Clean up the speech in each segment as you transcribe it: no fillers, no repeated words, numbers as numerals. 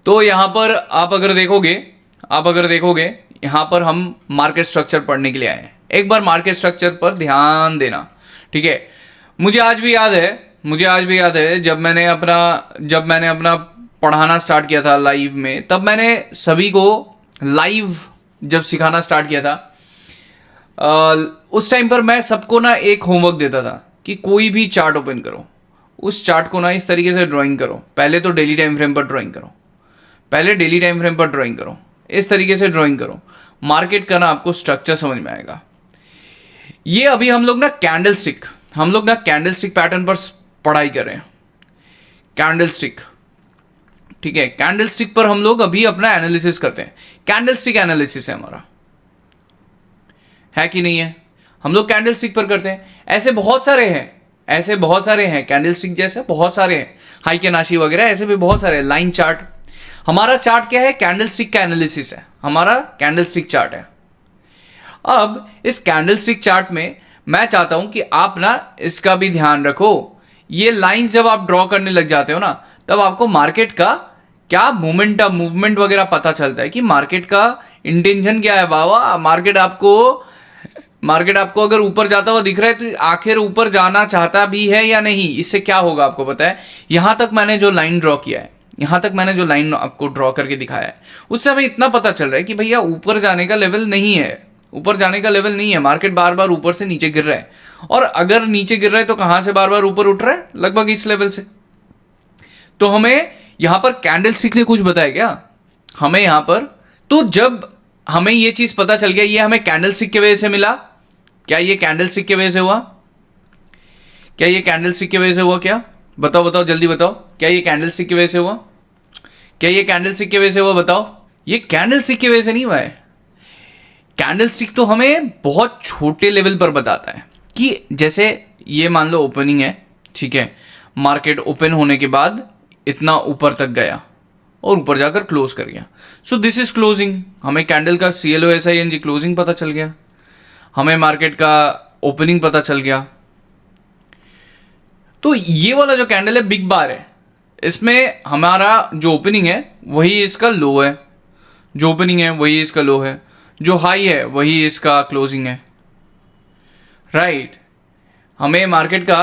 तो यहां पर आप अगर देखोगे यहां पर हम मार्केट स्ट्रक्चर पढ़ने के लिए आए हैं। एक बार मार्केट स्ट्रक्चर पर ध्यान देना, ठीक है। मुझे आज भी याद है जब मैंने अपना पढ़ाना स्टार्ट किया था लाइव में, तब मैंने सभी को लाइव जब सिखाना स्टार्ट किया था, उस टाइम पर मैं सबको ना एक होमवर्क देता था कि कोई भी चार्ट ओपन करो, उस चार्ट को ना इस तरीके से ड्राइंग करो। पहले तो डेली टाइम फ्रेम पर ड्राइंग करो, इस तरीके से ड्राइंग करो। मार्केट का ना आपको स्ट्रक्चर समझ में आएगा। ये अभी हम लोग ना कैंडलस्टिक पैटर्न पर पढ़ाई कर रहे हैं। कैंडलस्टिक, ठीक है, कैंडलस्टिक पर हम लोग अभी अपना एनालिसिस करते हैं। कैंडलस्टिक एनालिसिस है हमारा, है कि नहीं है? हम लोग कैंडलस्टिक पर करते हैं। ऐसे बहुत सारे हैं कैंडलस्टिक जैसे बहुत सारे हैं, हाइकेनाशी वगैरह, ऐसे भी बहुत सारे। लाइन चार्ट, हमारा चार्ट क्या है? कैंडलस्टिक का एनालिसिस है, हमारा कैंडलस्टिक चार्ट है। अब इस कैंडलस्टिक चार्ट में मैं चाहता हूं कि आप ना इसका भी ध्यान रखो। ये लाइंस जब आप ड्रॉ करने लग जाते हो ना, तब आपको मार्केट का क्या मूवमेंट वगैरह पता चलता है कि मार्केट का इंटेंशन क्या है। बाबा मार्केट आपको अगर ऊपर जाता हुआ दिख रहा है तो आखिर ऊपर जाना चाहता भी है या नहीं, इससे क्या होगा आपको पता है। यहां तक मैंने जो लाइन ड्रॉ किया है, यहां तक मैंने जो लाइन आपको ड्रॉ करके दिखाया है, उससे हमें इतना पता चल रहा है कि भैया ऊपर जाने का लेवल नहीं है। मार्केट बार बार ऊपर से नीचे गिर रहा है, और अगर नीचे गिर रहा है तो कहां से बार बार ऊपर उठ रहा है? लगभग इस लेवल से। तो हमें यहां पर कैंडलस्टिक ने कुछ बताया क्या हमें यहां पर? तो जब हमें ये चीज पता चल गया, ये हमें कैंडलस्टिक की वजह से मिला। क्या ये कैंडलस्टिक की वजह से हुआ? क्या बताओ जल्दी बताओ। क्या ये कैंडलस्टिक की वजह से हुआ? बताओ। ये कैंडलस्टिक की वजह से नहीं हुआ है। कैंडलस्टिक तो हमें बहुत छोटे लेवल पर बताता है कि जैसे ये मान लो ओपनिंग है, ठीक है, मार्केट ओपन होने के बाद इतना ऊपर तक गया और ऊपर जाकर क्लोज कर गया। So this is closing. हमें कैंडल का CLOSING क्लोजिंग पता चल गया, हमें मार्केट का ओपनिंग पता चल गया। तो ये वाला जो कैंडल है बिग बार है, इसमें हमारा जो ओपनिंग है वही इसका लो है, जो हाई है वही इसका क्लोजिंग है, राइट। हमें मार्केट का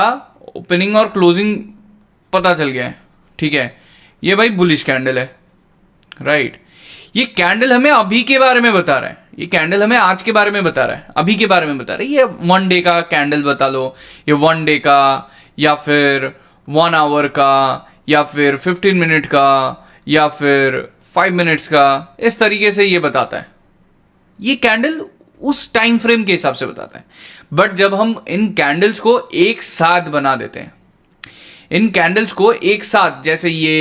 ओपनिंग और क्लोजिंग पता चल गया है, ठीक है। ये भाई बुलिश कैंडल है, राइट। ये कैंडल हमें अभी के बारे में बता रहा है, ये कैंडल हमें आज के बारे में बता रहा है, अभी के बारे में बता रहा है। ये 1 डे का कैंडल बता लो, ये 1 डे का या फिर 1 आवर का या फिर 15 मिनट का या फिर 5 मिनट्स का, इस तरीके से ये बताता है। ये कैंडल उस टाइम फ्रेम के हिसाब से बताता है। बट जब हम इन कैंडल्स को एक साथ बना देते हैं, इन कैंडल्स को एक साथ, जैसे ये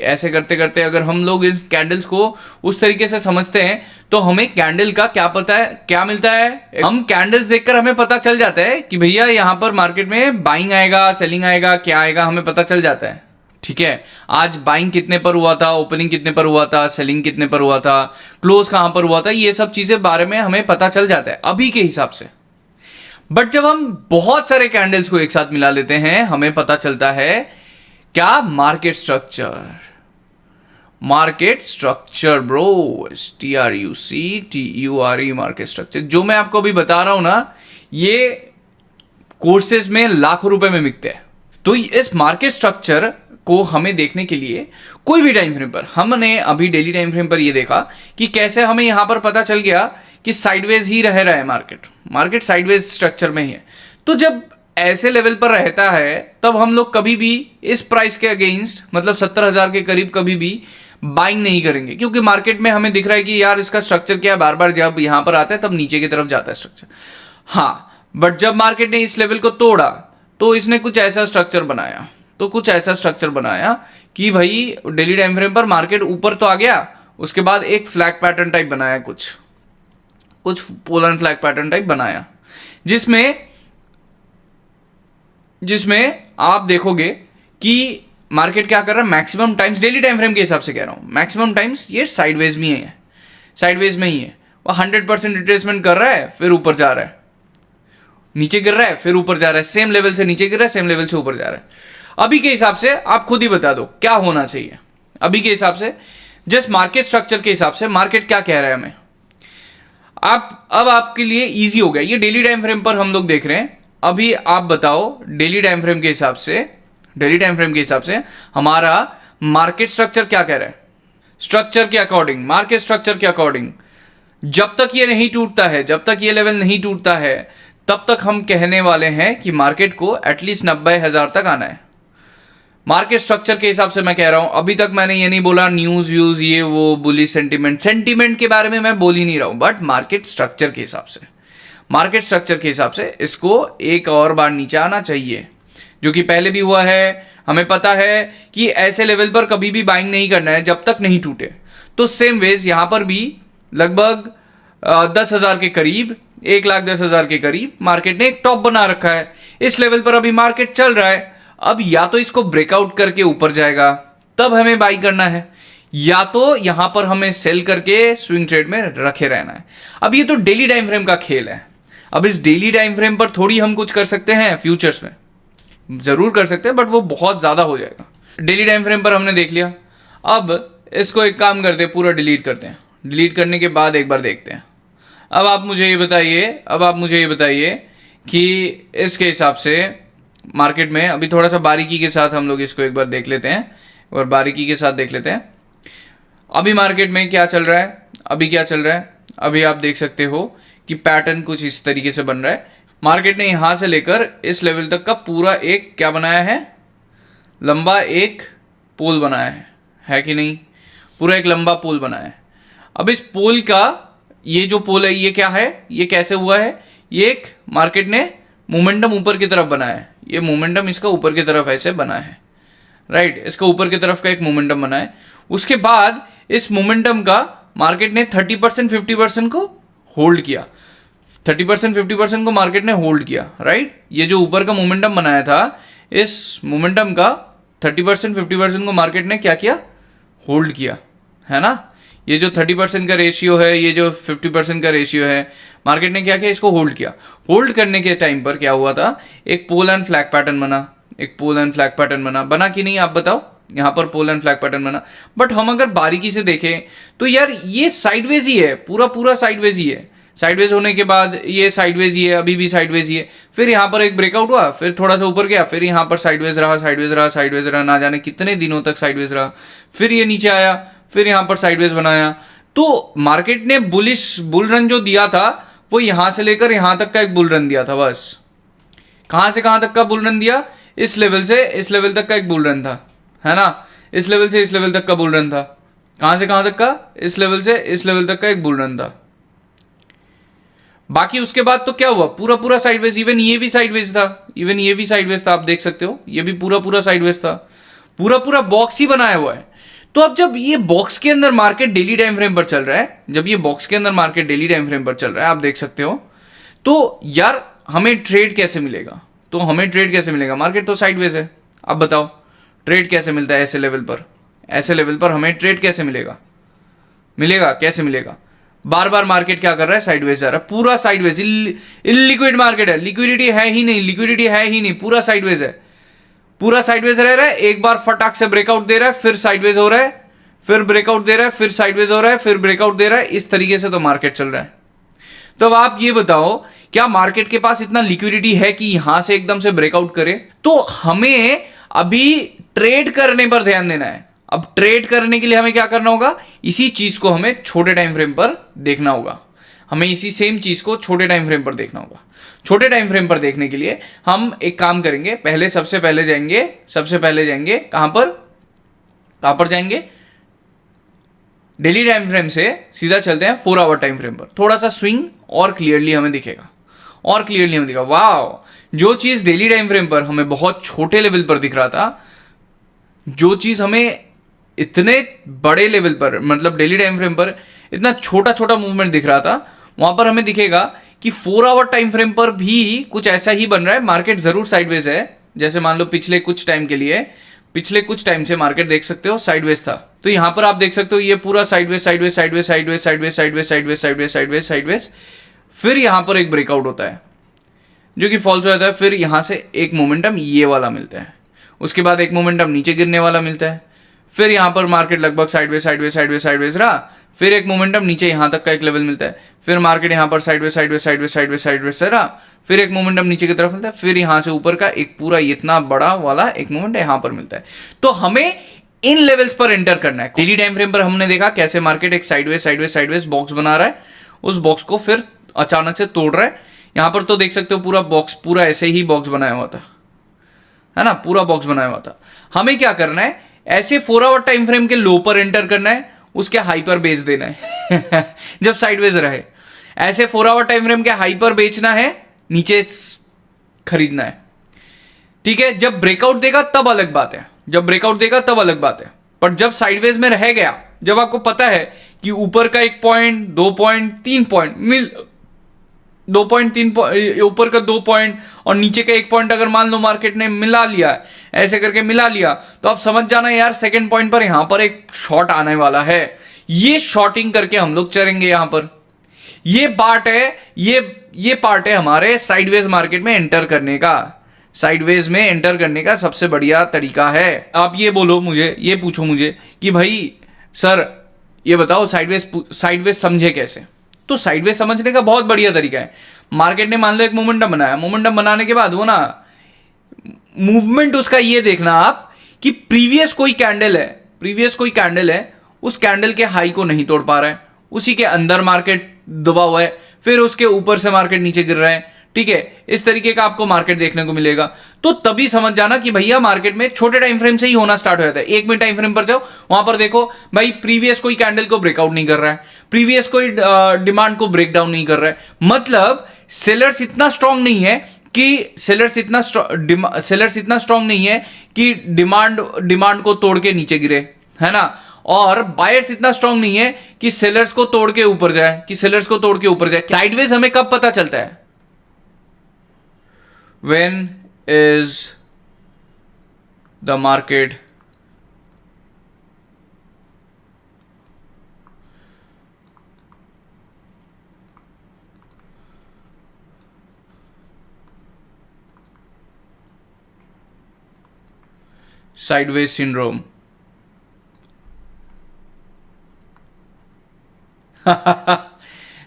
ऐसे करते करते अगर हम लोग इस कैंडल्स को उस तरीके से समझते हैं, तो हमें कैंडल का क्या पता है, क्या मिलता है? हम कैंडल्स देखकर हमें पता चल जाता है कि भैया यहां पर मार्केट में बाइंग आएगा, सेलिंग आएगा, क्या आएगा, हमें पता चल जाता है, ठीक है। आज बाइंग कितने पर हुआ था, ओपनिंग कितने पर हुआ था, सेलिंग कितने पर हुआ था, क्लोज कहां पर हुआ था, ये सब चीजें बारे में हमें पता चल जाता है अभी के हिसाब से। बट जब हम बहुत सारे कैंडल्स को एक साथ मिला लेते हैं, हमें पता चलता है क्या? Market structure bro, STRUCTURE, market structure. जो मैं आपको अभी बता रहा हूं ना, ये कोर्सेज में लाखों रुपए में बिकते हैं। तो इस मार्केट स्ट्रक्चर को हमें देखने के लिए कोई भी टाइम फ्रेम पर, हमने अभी डेली टाइम फ्रेम पर ये देखा कि कैसे हमें यहां पर पता चल गया कि साइडवेज ही रह रहा है मार्केट साइडवेज स्ट्रक्चर में ही है। तो जब ऐसे लेवल पर रहता है, तब हम लोग कभी भी इस प्राइस के अगेंस्ट, मतलब 70,000 के करीब, कभी भी बाइंग नहीं करेंगे, क्योंकि मार्केट में हमें दिख रहा है कि यार इसका स्ट्रक्चर क्या है, बार बार जब यहां पर आता है तब नीचे की तरफ जाता है स्ट्रक्चर। हाँ, बट जब मार्केट ने इस लेवल को तोड़ा तो इसने कुछ ऐसा स्ट्रक्चर बनाया कि भाई डेली टाइम फ्रेम पर मार्केट ऊपर तो आ गया, उसके बाद एक फ्लैग पैटर्न टाइप बनाया, कुछ पोलर फ्लैग पैटर्न टाइप बनाया, जिसमें आप देखोगे कि मार्केट क्या कर रहा है, maximum times, daily time frame के हिसाब से कह रहा हूं, मैक्सिमम टाइम्स ये साइडवेज में ही है। वो 100% रिट्रेसमेंट कर रहा है, फिर ऊपर जा रहा है, नीचे गिर रहा है, फिर ऊपर जा रहा है, सेम लेवल से नीचे गिर रहा है, सेम लेवल से ऊपर जा रहा है। अभी के हिसाब से आप खुद ही बता दो क्या होना चाहिए अभी के हिसाब से, जस्ट मार्केट स्ट्रक्चर के हिसाब से मार्केट क्या कह रहा है हमें। अब आपके लिए इजी हो गया, ये डेली टाइम फ्रेम पर हम लोग देख रहे हैं। अभी आप बताओ डेली टाइम फ्रेम के हिसाब से हमारा मार्केट स्ट्रक्चर क्या कह रहा है। स्ट्रक्चर के अकॉर्डिंग, मार्केट स्ट्रक्चर के अकॉर्डिंग, जब तक ये नहीं टूटता है, जब तक ये लेवल नहीं टूटता है, तब तक हम कहने वाले हैं कि मार्केट को एटलीस्ट 90,000 तक आना है। मार्केट स्ट्रक्चर के हिसाब से मैं कह रहा हूं, अभी तक मैंने ये नहीं बोला न्यूज व्यूज ये वो बुलिश सेंटीमेंट के बारे में मैं बोल ही नहीं रहा हूं, बट मार्केट स्ट्रक्चर के हिसाब से इसको एक और बार नीचे आना चाहिए, जो कि पहले भी हुआ है। हमें पता है कि ऐसे लेवल पर कभी भी बाइंग नहीं करना है जब तक नहीं टूटे। तो सेम वेज यहां पर भी लगभग 10,000 के करीब, 1,10,000 के करीब मार्केट ने एक टॉप बना रखा है। इस लेवल पर अभी मार्केट चल रहा है। अब या तो इसको ब्रेकआउट करके ऊपर जाएगा तब हमें बाई करना है, या तो यहां पर हमें सेल करके स्विंग ट्रेड में रखे रहना है। अब ये तो डेली टाइम फ्रेम का खेल है। अब इस डेली टाइम फ्रेम पर थोड़ी हम कुछ कर सकते हैं, फ्यूचर्स में जरूर कर सकते हैं, बट वो बहुत ज्यादा हो जाएगा। डेली टाइम फ्रेम पर हमने देख लिया। अब इसको एक काम करते हैं, पूरा डिलीट करते हैं। डिलीट करने के बाद एक बार देखते हैं। अब आप मुझे ये बताइए कि इसके हिसाब से मार्केट में अभी थोड़ा सा बारीकी के साथ हम लोग इसको एक बार देख लेते हैं, और बारीकी के साथ देख लेते हैं अभी मार्केट में क्या चल रहा है। अभी आप देख सकते हो कि पैटर्न कुछ इस तरीके से बन रहा है। मार्केट ने यहां से लेकर इस लेवल तक का पूरा एक क्या बनाया है, लंबा एक पोल बनाया है कि नहीं, पूरा एक लंबा पोल बनाया है। अब इस पोल का ये जो पोल है ये क्या है, ये कैसे हुआ है, ये एक मार्केट ने मोमेंटम ऊपर की तरफ बनाया है। ये मोमेंटम इसका ऊपर की तरफ ऐसे बना है, राइट, इसका ऊपर की तरफ का एक मोमेंटम बना है। उसके बाद इस मोमेंटम का मार्केट ने 30% 50% को होल्ड किया, 30% 50% को मार्केट ने होल्ड किया, राइट। ये जो ऊपर का मोमेंटम बनाया था, इस मोमेंटम का 30% 50% को मार्केट ने क्या किया, होल्ड किया, है ना। ये जो 30% का रेशियो है, ये जो 50% का रेशियो है, मार्केट ने क्या किया, इसको होल्ड किया। होल्ड करने के टाइम पर क्या हुआ था, एक पोल एंड फ्लैग पैटर्न बना कि नहीं, आप बताओ। यहां पर पोल एंड फ्लैग पैटर्न बना, बट हम अगर बारीकी से देखें तो यार ये साइडवेज ही है, पूरा साइडवेज ही है। साइडवेज होने के बाद ये साइडवेज ही है, अभी भी साइडवेज ही है। फिर यहां पर एक ब्रेकआउट हुआ, फिर थोड़ा सा ऊपर गया, फिर यहां पर साइडवेज रहा, ना जाने कितने दिनों तक साइडवेज रहा। फिर ये नीचे आया, फिर यहां पर साइडवेज बनाया। तो मार्केट ने बुल रन जो दिया था वो यहां से लेकर यहां तक का एक बुल रन दिया था, बस। कहां से कहां तक का बुल रन दिया, इस लेवल से इस लेवल तक का एक बुल रन था, है ना। इस लेवल से इस लेवल तक का बुल रन था। कहां से कहां तक का, इस लेवल से इस लेवल तक का एक बुल रन था। बाकी उसके बाद तो क्या हुआ, पूरा साइडवेज। इवन ये भी साइडवेज था, आप देख सकते हो, ये भी पूरा साइडवेज था, पूरा बॉक्स ही बनाया हुआ है। तो अब जब ये बॉक्स के अंदर मार्केट डेली टाइम फ्रेम पर चल रहा है, आप देख सकते हो, तो यार हमें ट्रेड कैसे मिलेगा, मार्केट तो साइडवेज है। अब बताओ ट्रेड कैसे मिलता है ऐसे लेवल पर हमें ट्रेड कैसे मिलेगा। बार बार मार्केट क्या कर रहा है, साइडवेज जा रहा है, पूरा साइडवेज। इलिक्विड मार्केट है, लिक्विडिटी है ही नहीं, पूरा साइडवेज रह रहा है। एक बार फटाक से ब्रेकआउट दे रहा है, फिर साइडवेज हो रहा है, फिर ब्रेकआउट दे रहा है, फिर साइडवेज हो रहा है, फिर ब्रेकआउट दे रहा है। इस तरीके से तो मार्केट चल रहा है। तो अब आप ये बताओ, क्या मार्केट के पास इतना लिक्विडिटी है कि यहां से एकदम से ब्रेकआउट करे? तो हमें अभी ट्रेड करने पर ध्यान देना है। अब ट्रेड करने के लिए हमें क्या करना होगा, इसी चीज को हमें छोटे टाइम फ्रेम पर देखना होगा। छोटे टाइम फ्रेम पर देखने के लिए हम एक काम करेंगे, सबसे पहले जाएंगे कहां पर जाएंगे, डेली टाइम फ्रेम से सीधा चलते हैं 4 आवर टाइम फ्रेम पर। थोड़ा सा स्विंग और क्लियरली हमें दिखेगा, वाह, जो चीज डेली टाइम फ्रेम पर हमें बहुत छोटे लेवल पर दिख रहा था, जो चीज हमें इतने बड़े लेवल पर, मतलब डेली टाइम फ्रेम पर इतना छोटा मूवमेंट दिख रहा था, वहां पर हमें दिखेगा कि 4 आवर टाइम फ्रेम पर भी कुछ ऐसा ही बन रहा है। मार्केट जरूर साइडवेज है, जैसे मान लो पिछले कुछ टाइम से मार्केट देख सकते हो साइडवेज था। तो यहां पर आप देख सकते हो ये पूरा साइडवेज, फिर यहां पर एक ब्रेकआउट होता है जो कि फॉल्स हो जाता है। फिर यहां से एक मोमेंटम ये वाला मिलता है, उसके बाद एक मोमेंटम नीचे गिरने वाला मिलता है, फिर यहां पर मार्केट लगभग साइडवेज साइडवेज साइडवेज साइडवेज रहा, फिर एक मोमेंटम नीचे यहां तक का एक लेवल मिलता है, फिर मार्केट यहां पर sideways sideways sideways sideways sideways से रहा, फिर एक मोमेंटम नीचे की तरफ मिलता है, फिर यहां से ऊपर का एक पूरा इतना बड़ा वाला एक मोमेंट यहां पर मिलता है। तो हमें इन लेवल्स पर एंटर करना है। डेली टाइम फ्रेम पर हमने देखा कैसे मार्केट एक साइडवेज साइडवेज साइडवेज बॉक्स बना रहा है, उस बॉक्स को फिर अचानक से तोड़ रहा है। यहां पर तो देख सकते हो पूरा बॉक्स पूरा ऐसे ही बॉक्स बनाया हुआ था, है ना, पूरा बॉक्स बनाया हुआ था। हमें क्या करना है, ऐसे 4 आवर टाइम फ्रेम के लो पर एंटर करना है, उसके हाई पर बेच देना है जब साइडवेज रहे। ऐसे 4 आवर टाइम फ्रेम के हाई पर बेचना है, नीचे खरीदना है। ठीक है, जब ब्रेकआउट देगा तब अलग बात है, जब ब्रेकआउट देगा तब अलग बात है। पर जब साइडवेज में रह गया, जब आपको पता है कि ऊपर का 1 पॉइंट 2 पॉइंट 3 पॉइंट 2.3 ऊपर का 2 पॉइंट और नीचे का 1 पॉइंट अगर मान लो मार्केट ने मिला लिया, ऐसे करके मिला लिया, तो आप समझ जाना यार सेकंड पॉइंट पर यहां पर एक शॉर्ट आने वाला है। ये शॉर्टिंग करके हम लोग चलेंगे यहां पर। ये पार्ट है, ये पार्ट है हमारे साइडवेज मार्केट में एंटर करने का। साइडवेज में एंटर करने का सबसे बढ़िया तरीका है। आप ये बोलो मुझे, ये पूछो मुझे कि भाई सर ये बताओ साइडवेज समझे कैसे। तो साइडवेज समझने का बहुत बढ़िया तरीका है। मार्केट ने मान लो एक मोमेंटम बनाया, मोमेंटम बनाने के बाद वो ना मूवमेंट उसका ये देखना आप कि प्रीवियस कोई कैंडल है, उस कैंडल के हाई को नहीं तोड़ पा रहा है, उसी के अंदर मार्केट दबा हुआ है, फिर उसके ऊपर से मार्केट नीचे गिर रहा है। ठीक है, इस तरीके का आपको मार्केट देखने को मिलेगा। तो तभी समझ जाना कि भैया मार्केट में छोटे टाइम फ्रेम से ही होना स्टार्ट हो जाता है। 1 मिनट टाइम फ्रेम पर जाओ, वहां पर देखो भाई प्रीवियस कोई कैंडल को ब्रेकआउट नहीं कर रहा है, प्रीवियस कोई डिमांड को ब्रेक डाउन नहीं कर रहा है। मतलब सेलर्स इतना स्ट्रांग नहीं है कि सेलर्स इतना स्ट्रांग नहीं है कि डिमांड को तोड़ के नीचे गिरे, है ना। और बायर्स इतना स्ट्रांग नहीं है कि सेलर्स को तोड़ के ऊपर जाए, साइडवेज हमें कब पता चलता है? When is the market sideways syndrome?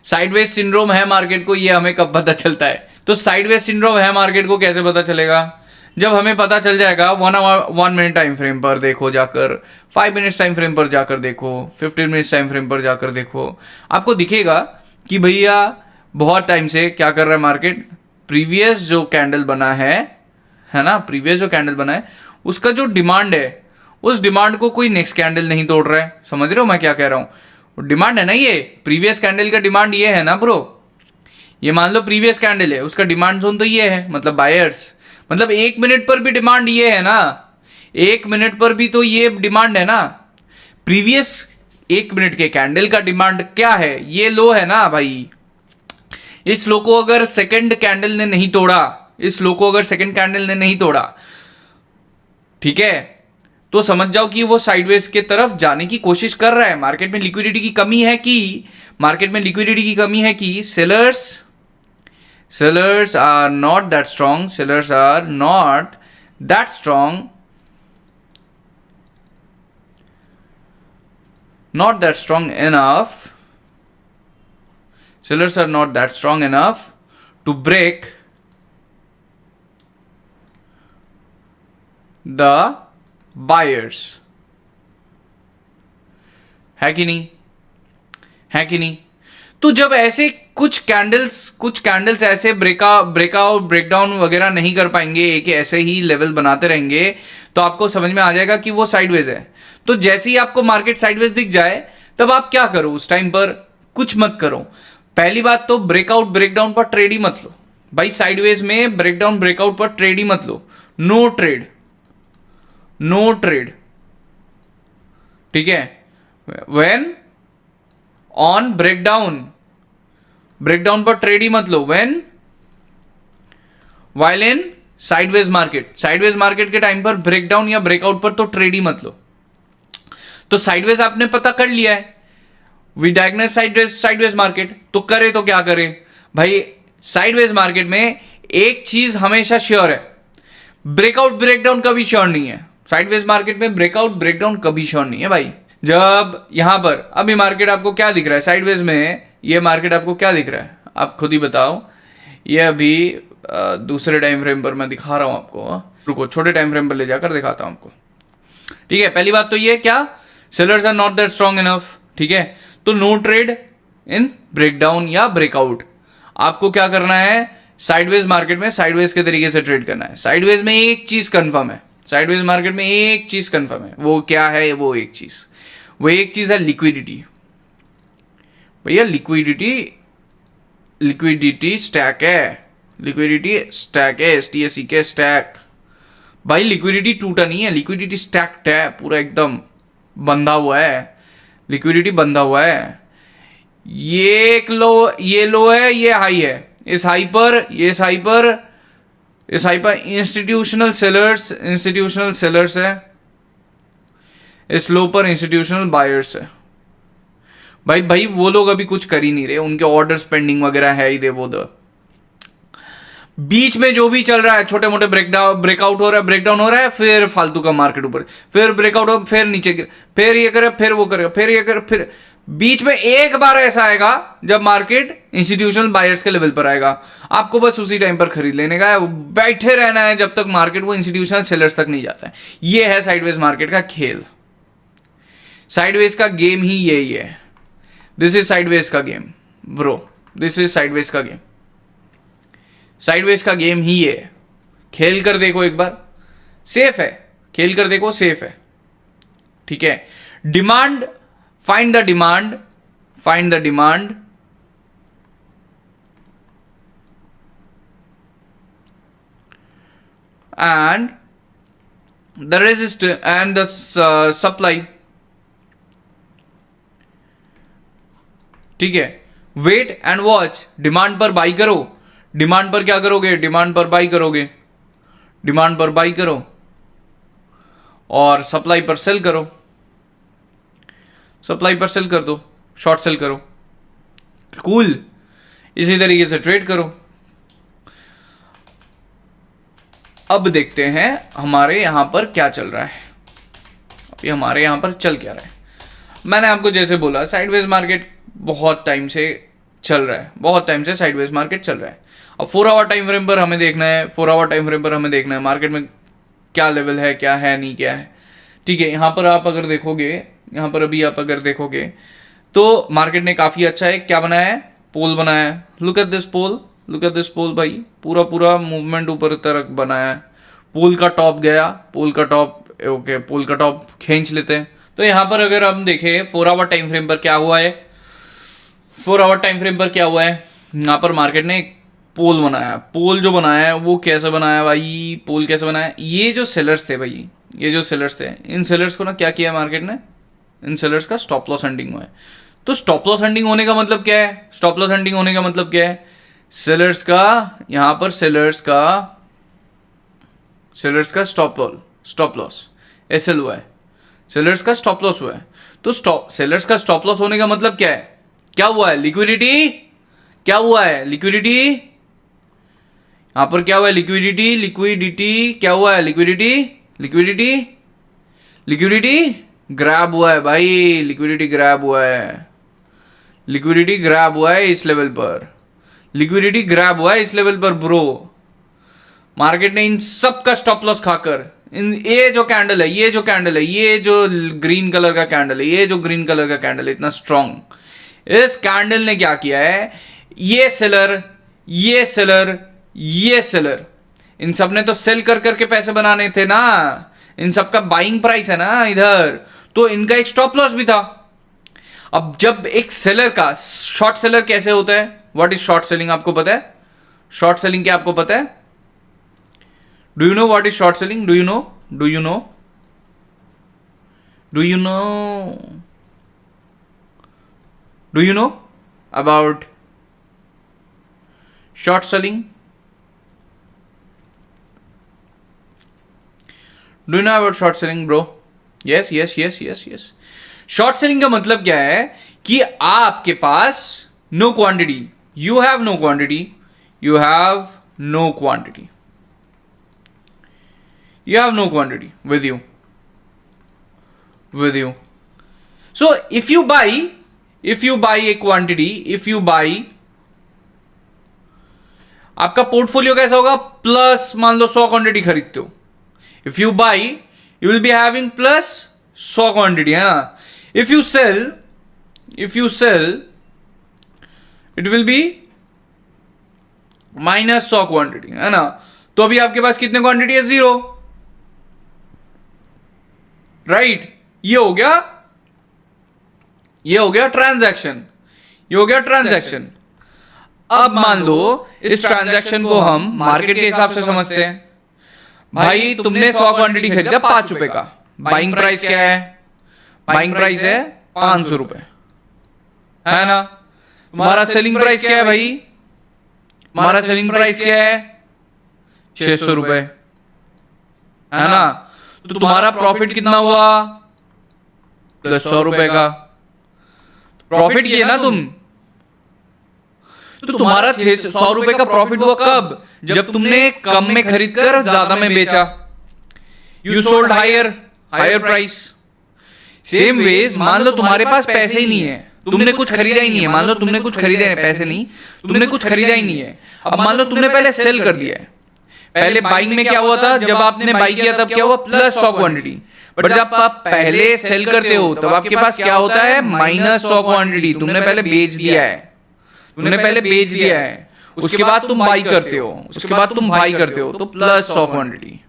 Sideways syndrome है मार्केट को, ये हमें कब पता चलता है? तो साइडवेज सिंड्रोम है मार्केट को कैसे पता चलेगा? जब हमें पता चल जाएगा 1 मिनट टाइम फ्रेम पर देखो जाकर, 5 मिनट्स टाइम फ्रेम पर जाकर देखो, 15 मिनट्स टाइम फ्रेम पर जाकर देखो, आपको दिखेगा कि भैया बहुत टाइम से क्या कर रहा है मार्केट। प्रीवियस जो कैंडल बना है ना, प्रीवियस जो कैंडल बना है उसका जो डिमांड है, उस डिमांड को कोई नेक्स्ट कैंडल नहीं तोड़ रहा है। समझ रहे हो मैं क्या कह रहा हूं? डिमांड है ना, ये प्रीवियस कैंडल का डिमांड ये है ना ब्रो। ये मान लो प्रीवियस कैंडल है, उसका डिमांड जोन तो ये है, मतलब बायर्स, मतलब 1 मिनट पर भी डिमांड ये है ना, 1 मिनट पर भी तो ये डिमांड है ना। प्रीवियस 1 मिनट के कैंडल का डिमांड क्या है? ये लो है ना भाई। इस लो को अगर सेकंड कैंडल ने नहीं तोड़ा, ठीक है, तो समझ जाओ कि वो साइडवेज के तरफ जाने की कोशिश कर रहा है। मार्केट में लिक्विडिटी की कमी है कि sellers are not that strong, enough to break the buyers। है कि नहीं? तो जब ऐसे कुछ कैंडल्स ऐसे ब्रेकडाउन वगैरह नहीं कर पाएंगे, कि ऐसे ही लेवल बनाते रहेंगे, तो आपको समझ में आ जाएगा कि वो साइडवेज है। तो जैसे ही आपको मार्केट साइडवेज दिख जाए, तब आप क्या करो? उस टाइम पर कुछ मत करो। पहली बात तो ब्रेकडाउन पर ट्रेड ही मत लो भाई। साइडवेज में ब्रेकआउट पर ट्रेड ही मत लो। नो ट्रेड, ठीक है। व्हेन ऑन ब्रेकडाउन पर ट्रेड ही मत लो। व्हाइल इन साइडवेज मार्केट के टाइम पर ब्रेकडाउन या ब्रेकआउट पर तो ट्रेड ही मत लो। तो साइडवेज आपने पता कर लिया है, वी डायग्नोस साइडवेज मार्केट, तो करे तो क्या करे भाई? साइडवेज मार्केट में एक चीज हमेशा श्योर है, ब्रेकआउट ब्रेकडाउन कभी श्योर नहीं है साइडवेज मार्केट में, ब्रेकआउट ब्रेकडाउन कभी श्योर नहीं है भाई। जब यहां पर अभी मार्केट आपको क्या दिख रहा है साइडवेज में, ये मार्केट आपको क्या दिख रहा है आप खुद ही बताओ। ये अभी दूसरे टाइम फ्रेम पर मैं दिखा रहा हूं आपको, रुको छोटे टाइम फ्रेम पर ले जाकर दिखाता हूं आपको। ठीक है, पहली बात तो ये क्या, sellers are not that strong enough. ठीक है, तो नो ट्रेड इन ब्रेकडाउन या ब्रेकआउट। आपको क्या करना है साइडवेज मार्केट में, साइडवेज के तरीके से ट्रेड करना है। साइडवेज में एक चीज कंफर्म है, साइडवेज मार्केट में एक चीज कंफर्म है, वो क्या है, वो एक चीज है लिक्विडिटी। भैया लिक्विडिटी स्टैक है, लिक्विडिटी स्टैक है, STSE के स्टैक। भाई लिक्विडिटी टूटा नहीं है, लिक्विडिटी स्टैक्ड है, पूरा एकदम बंधा हुआ है, लिक्विडिटी बंधा हुआ है। ये एक लो, ये लो है, ये हाई है। इस हाई पर इंस्टीट्यूशनल सेलर्स है, इस लो पर इंस्टीट्यूशनल बायर्स है। भाई वो लोग अभी कुछ कर ही नहीं रहे, उनके ऑर्डर्स पेंडिंग वगैरह है इधर वो उधर। बीच में जो भी चल रहा है, छोटे मोटे ब्रेकआउट हो रहा है, ब्रेकडाउन हो रहा है, फिर फालतू का मार्केट ऊपर, फिर ब्रेकआउट हो, फिर नीचे गिर, फिर ये करे, फिर वो करेगा, फिर ये करे, फिर बीच में एक बार ऐसा आएगा जब मार्केट इंस्टीट्यूशनल बायर्स के लेवल पर आएगा। आपको बस उसी टाइम पर खरीद लेने का है, बैठे रहना है जब तक मार्केट वो इंस्टीट्यूशनल सेलर्स तक नहीं जाता है। ये है साइडवेज मार्केट का खेल, साइडवेज का गेम ही यही है। दिस इज साइडवेज का game bro, this is sideways का गेम, साइडवेज का गेम ही है। खेल कर देखो एक बार, सेफ है, खेल कर देखो सेफ है। ठीक है, demand, find the demand and the resist and the supply। ठीक है, वेट एंड वॉच। डिमांड पर बाई करो, डिमांड पर क्या करोगे, डिमांड पर बाई करोगे, डिमांड पर बाई करो और सप्लाई पर सेल करो, सप्लाई पर सेल कर दो, शॉर्ट सेल करो, कूल। इसी तरीके से ट्रेड करो। अब देखते हैं हमारे यहां पर क्या चल रहा है, अभी हमारे यहां पर चल क्या रहा है। मैंने आपको जैसे बोला साइडवेज मार्केट बहुत टाइम से चल रहा है, बहुत टाइम से साइडवेज मार्केट चल रहा है। अब 4 आवर टाइम फ्रेम पर हमें देखना है, 4 आवर टाइम फ्रेम पर हमें देखना है मार्केट में क्या लेवल है, क्या है, नहीं क्या है। ठीक है, यहां पर आप अगर देखोगे, यहां पर अभी आप अगर देखोगे तो मार्केट ने काफी अच्छा है क्या बनाया है, पोल बनाया है। Look at this poll, look at this poll भाई, पूरा पूरा मूवमेंट ऊपर तरफ बनाया है। पोल का टॉप गया, पोल का टॉप, ओके पोल का टॉप खींच लेते हैं। तो यहां पर अगर हम देखें 4 आवर टाइम फ्रेम पर क्या हुआ है, 4 आवर टाइम फ्रेम पर क्या हुआ है, यहां पर मार्केट ने एक पोल बनाया। पोल जो बनाया है वो कैसे बनाया भाई, पोल कैसे बनाया, ये जो सेलर्स थे भाई, ये जो सेलर्स थे, इन सेलर्स को ना क्या किया मार्केट ने, इन सेलर्स का स्टॉप लॉस हंटिंग हुआ है। तो स्टॉप लॉस हंटिंग होने का मतलब क्या है, स्टॉप लॉस हंटिंग होने का मतलब क्या है, सेलर्स का, यहां पर सेलर्स का स्टॉप लॉस एसएल हुआ है, सेलर्स का स्टॉप लॉस हुआ है। तो सेलर्स का स्टॉप लॉस होने का मतलब क्या है, क्या हुआ है, लिक्विडिटी, क्या हुआ है, लिक्विडिटी, यहां पर क्या हुआ है, लिक्विडिटी, लिक्विडिटी क्या हुआ है, लिक्विडिटी, लिक्विडिटी, लिक्विडिटी ग्रैब हुआ है भाई, लिक्विडिटी ग्रैब हुआ है, लिक्विडिटी ग्रैब हुआ है इस लेवल पर, लिक्विडिटी ग्रैब हुआ है इस लेवल पर ब्रो। मार्केट ने इन सब का स्टॉप लॉस खाकर, इन ये जो कैंडल है, ये जो कैंडल है, ये जो ग्रीन कलर का कैंडल है, ये जो ग्रीन कलर का कैंडल है इतना स्ट्रांग, इस कैंडल ने क्या किया है, ये सेलर, ये सेलर, ये सेलर, इन सब ने तो सेल कर करके पैसे बनाने थे ना, इन सब का बाइंग प्राइस है ना इधर, तो इनका एक स्टॉप लॉस भी था। अब जब एक सेलर का, शॉर्ट सेलर कैसे होता है, व्हाट इज शॉर्ट सेलिंग, आपको पता है शॉर्ट सेलिंग क्या, आपको पता है, do you know what is short selling, do you know, do you know, do you know, do you know about short selling, do you know about short selling bro, yes yes yes yes yes. Short selling का मतलब क्या है कि आपके पास no quantity, you have no quantity, you have no quantity, You have no quantity with you. So if you buy a quantity, आपका portfolio कैसा होगा? प्लस मान लो 100 क्वांटिटी खरीदते हो. If you buy you will be having plus 100 quantity, है ना. If you sell it will be minus 100 quantity, है ना. तो अभी आपके पास कितने क्वांटिटी है? 0. राइट. ये हो गया ट्रांजैक्शन. अब मान लो इस ट्रांजैक्शन को हम मार्केट के हिसाब से समझते हैं. भाई तुमने 100 क्वांटिटी खरीदा 5 रुपए का. बाइंग प्राइस क्या है? बाइंग प्राइस है 500 रुपए, है ना. तुम्हारा सेलिंग प्राइस क्या है भाई? हमारा सेलिंग प्राइस क्या है? 600 रुपए, है ना. तो तुम्हारा प्रॉफिट कितना हुआ? प्लस 100 रुपए का प्रॉफिट किया ना तुम. तो तुम्हारा 100 रुपए का प्रॉफिट हुआ कब? जब तुमने कम में खरीद कर ज्यादा में बेचा. You sold higher price. Same ways मान लो तुम्हारे पास पैसे ही नहीं है, तुमने कुछ खरीदा ही नहीं है. मान लो तुमने कुछ खरीदा है, पैसे नहीं, तुमने कुछ खरीदा ही नहीं है. अब मान लो तुमने पहले सेल कर दिया है. पहले बाइंग में क्या हुआ था? जब आपने बाई किया तब क्या हुआ? Plus 100 quantity. बट जब आप पहले सेल करते हो तब आपके पास क्या होता है? Minus 100 quantity. तुमने पहले बेच दिया है. उसके बाद तुम बाई करते हो, तो प्लस 100 क्वांटिटी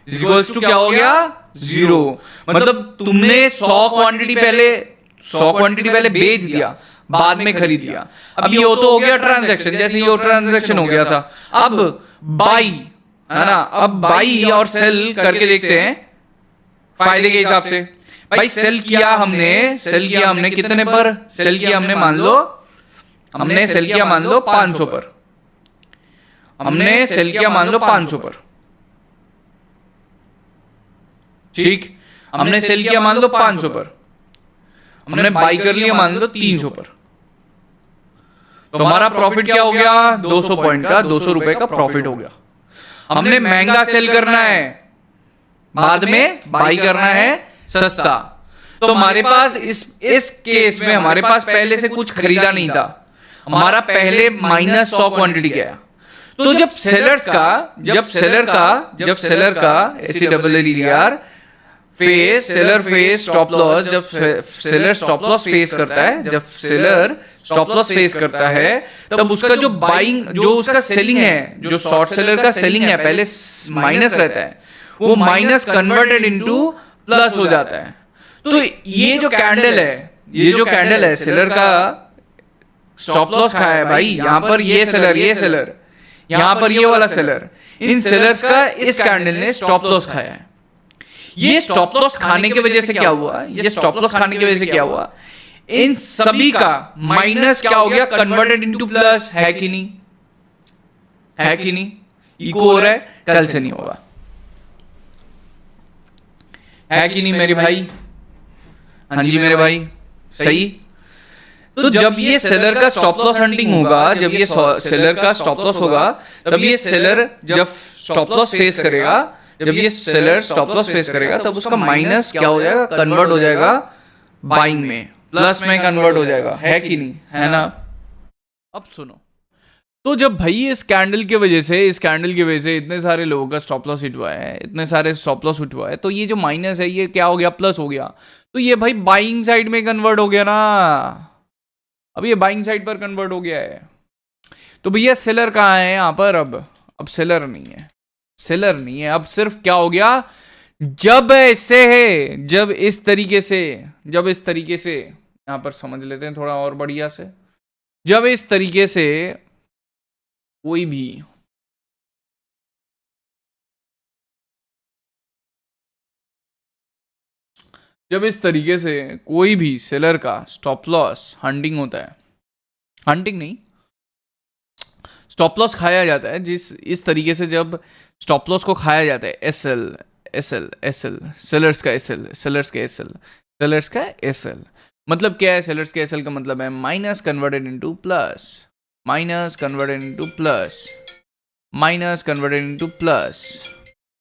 इक्वल्स टू क्या हो गया? 0. मतलब तुमने 100 क्वांटिटी पहले बेच दिया, बाद में खरीद लिया. अब ये तो हो गया ट्रांजैक्शन, जैसे ये ट्रांजैक्शन हो गया था. अब बाई, है ना. अब बाई और सेल करके देखते हैं फायदे के हिसाब से. भाई सेल किया हमने कितने पर? सेल किया हमने मान लो 500 पर. ठीक. हमने सेल किया मान लो 500 पर. हमने बाई कर लिया मान लो 300 पर. तो हमारा प्रॉफिट क्या हो गया? 200 पॉइंट का, 200 रुपए का प्रॉफिट हो गया. हमने महंगा सेल करना है, बाद में बाई करना है सस्ता. तो हमारे पास इस केस में हमारे पास पहले से कुछ खरीदा नहीं था. हमारा पहले माइनस 100 क्वांटिटी गया. तो जब सेलर का SELLER seller face stop loss, जब सेलर स्टॉप लॉस फेस करता है, तब उसका जो बाइंग, जो उसका सेलिंग है, जो शॉर्ट सेलर का सेलिंग है, पहले माइनस रहता है, वो माइनस कन्वर्टेड इनटू प्लस हो जाता है. तो ये जो कैंडल है सेलर का स्टॉप लॉस खाया है भाई. यहां पर ये सेलर, यहां पर ये वाला सेलर, इन सेलर्स का इस कैंडल ने स्टॉप लॉस खाया है. ये स्टॉप लॉस खाने की वजह से क्या हुआ? इन सभी का माइनस क्या हो गया? Converted into plus. है कि नहीं? इको हो रहा है, कल से नहीं होगा. है कि नहीं मेरे भाई? हाँ जी मेरे भाई, सही. तो जब ये सेलर का स्टॉप लॉस हंटिंग होगा, जब ये सेलर का स्टॉप लॉस होगा, तब ये सेलर जब स्टॉप लॉस फेस करेगा, तब उसका माइनस क्या हो जाएगा? कन्वर्ट हो जाएगा बाइंग में, प्लस में कन्वर्ट हो जाएगा. है कि नहीं? है ना. अब सुनो, तो जब भाई इस कैंडल की वजह से इतने सारे लोगों का स्टॉप लॉस हिट हुआ है, तो ये जो माइनस है ये क्या हो गया? प्लस हो गया. तो ये भाई बाइंग साइड में कन्वर्ट हो गया ना. अब ये बाइंग साइड पर कन्वर्ट हो गया है. तो भैया सेलर कहाँ है यहाँ पर? अब सेलर नहीं है. अब सिर्फ क्या हो गया? जब इस तरीके से यहां पर समझ लेते हैं थोड़ा और बढ़िया से. जब इस तरीके से कोई भी सेलर का स्टॉप लॉस हंटिंग होता है, हंटिंग नहीं, स्टॉप लॉस खाया जाता है. इस तरीके से जब स्टॉप लॉस को खाया जाता है, एसएल सेलर्स का एसएल मतलब क्या है? सेलर्स के एसएल का मतलब है minus converted into plus.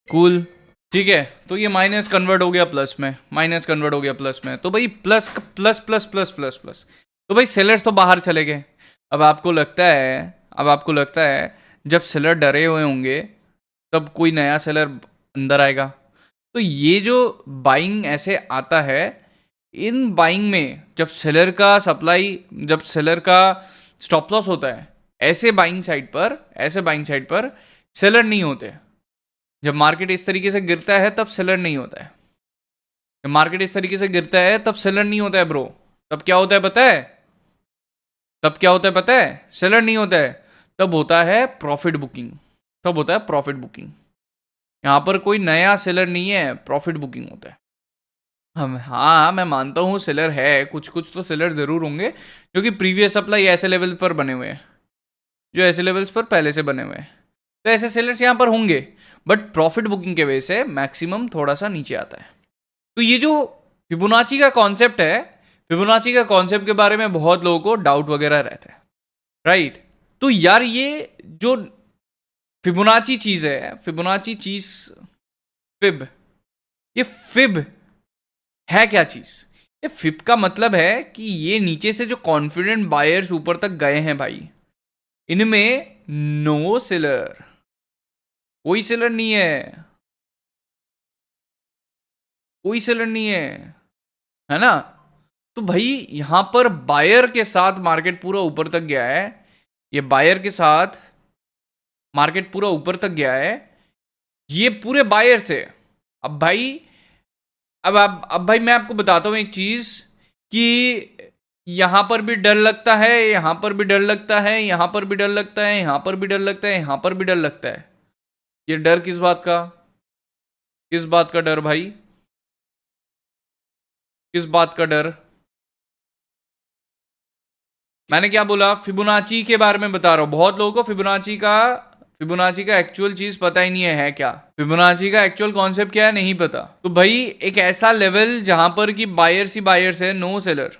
Cool, ठीक है। तो ये माइनस कन्वर्ट हो गया प्लस में, माइनस कन्वर्ट हो गया प्लस में, तो भाई plus plus plus plus plus plus, तो भाई सेलर्स तो बाहर चले गए। अब आपको लगता है जब सेलर डरे हुए होंगे तब कोई नया सेलर अंदर आएगा। तो ये जो बाइंग ऐसे आता है, इन बाइंग में जब सेलर का स्टॉप लॉस होता है, ऐसे बाइंग साइड पर सेलर नहीं होते। जब मार्केट इस तरीके से गिरता है तब सेलर नहीं होता है। जब मार्केट इस तरीके से गिरता है तब सेलर नहीं होता है ब्रो। तब क्या होता है पता है? सेलर नहीं होता है, तब होता है प्रॉफिट बुकिंग। यहां पर कोई नया सेलर नहीं है, प्रॉफिट बुकिंग होता है। हाँ, मैं मानता हूं सेलर है, कुछ कुछ तो सेलर जरूर होंगे जो कि प्रीवियस सप्लाई ऐसे लेवल पर बने हुए हैं, जो ऐसे लेवल्स पर पहले से बने हुए हैं, तो ऐसे सेलर्स यहां पर होंगे। बट प्रॉफिट बुकिंग के वजह से मैक्सिमम थोड़ा सा नीचे आता है। तो ये जो फिबोनाची का कॉन्सेप्ट है, फिबोनाची का कॉन्सेप्ट के बारे में बहुत लोगों को डाउट वगैरह रहता है, राइट। तो यार ये जो फिबोनाची चीज है, फिब है क्या चीज? ये फिब का मतलब है कि ये नीचे से जो कॉन्फिडेंट बायर्स ऊपर तक गए हैं भाई, इनमें नो सेलर, कोई सेलर नहीं है ना। तो भाई यहां पर बायर के साथ मार्केट पूरा ऊपर तक गया है, ये बायर के साथ मार्केट पूरा ऊपर तक गया है, ये पूरे बायर से। अब भाई मैं आपको बताता हूं एक चीज कि यहां पर भी डर लगता है, यहां पर भी डर लगता है, यहां पर भी डर लगता है, यहां पर भी डर लगता है, यहां पर भी डर लगता है। ये डर किस बात का डर भाई? किस बात का डर? मैंने क्या बोला? फिबोनाची के बारे में बता रहा हूं। बहुत लोगों को फिबोनाची का एक्चुअल चीज पता ही नहीं है क्या? फिबोनाची का एक्चुअल कॉन्सेप्ट क्या है नहीं पता। तो भाई एक ऐसा लेवल जहां पर कि बायर्स ही बायर्स है, नो सेलर,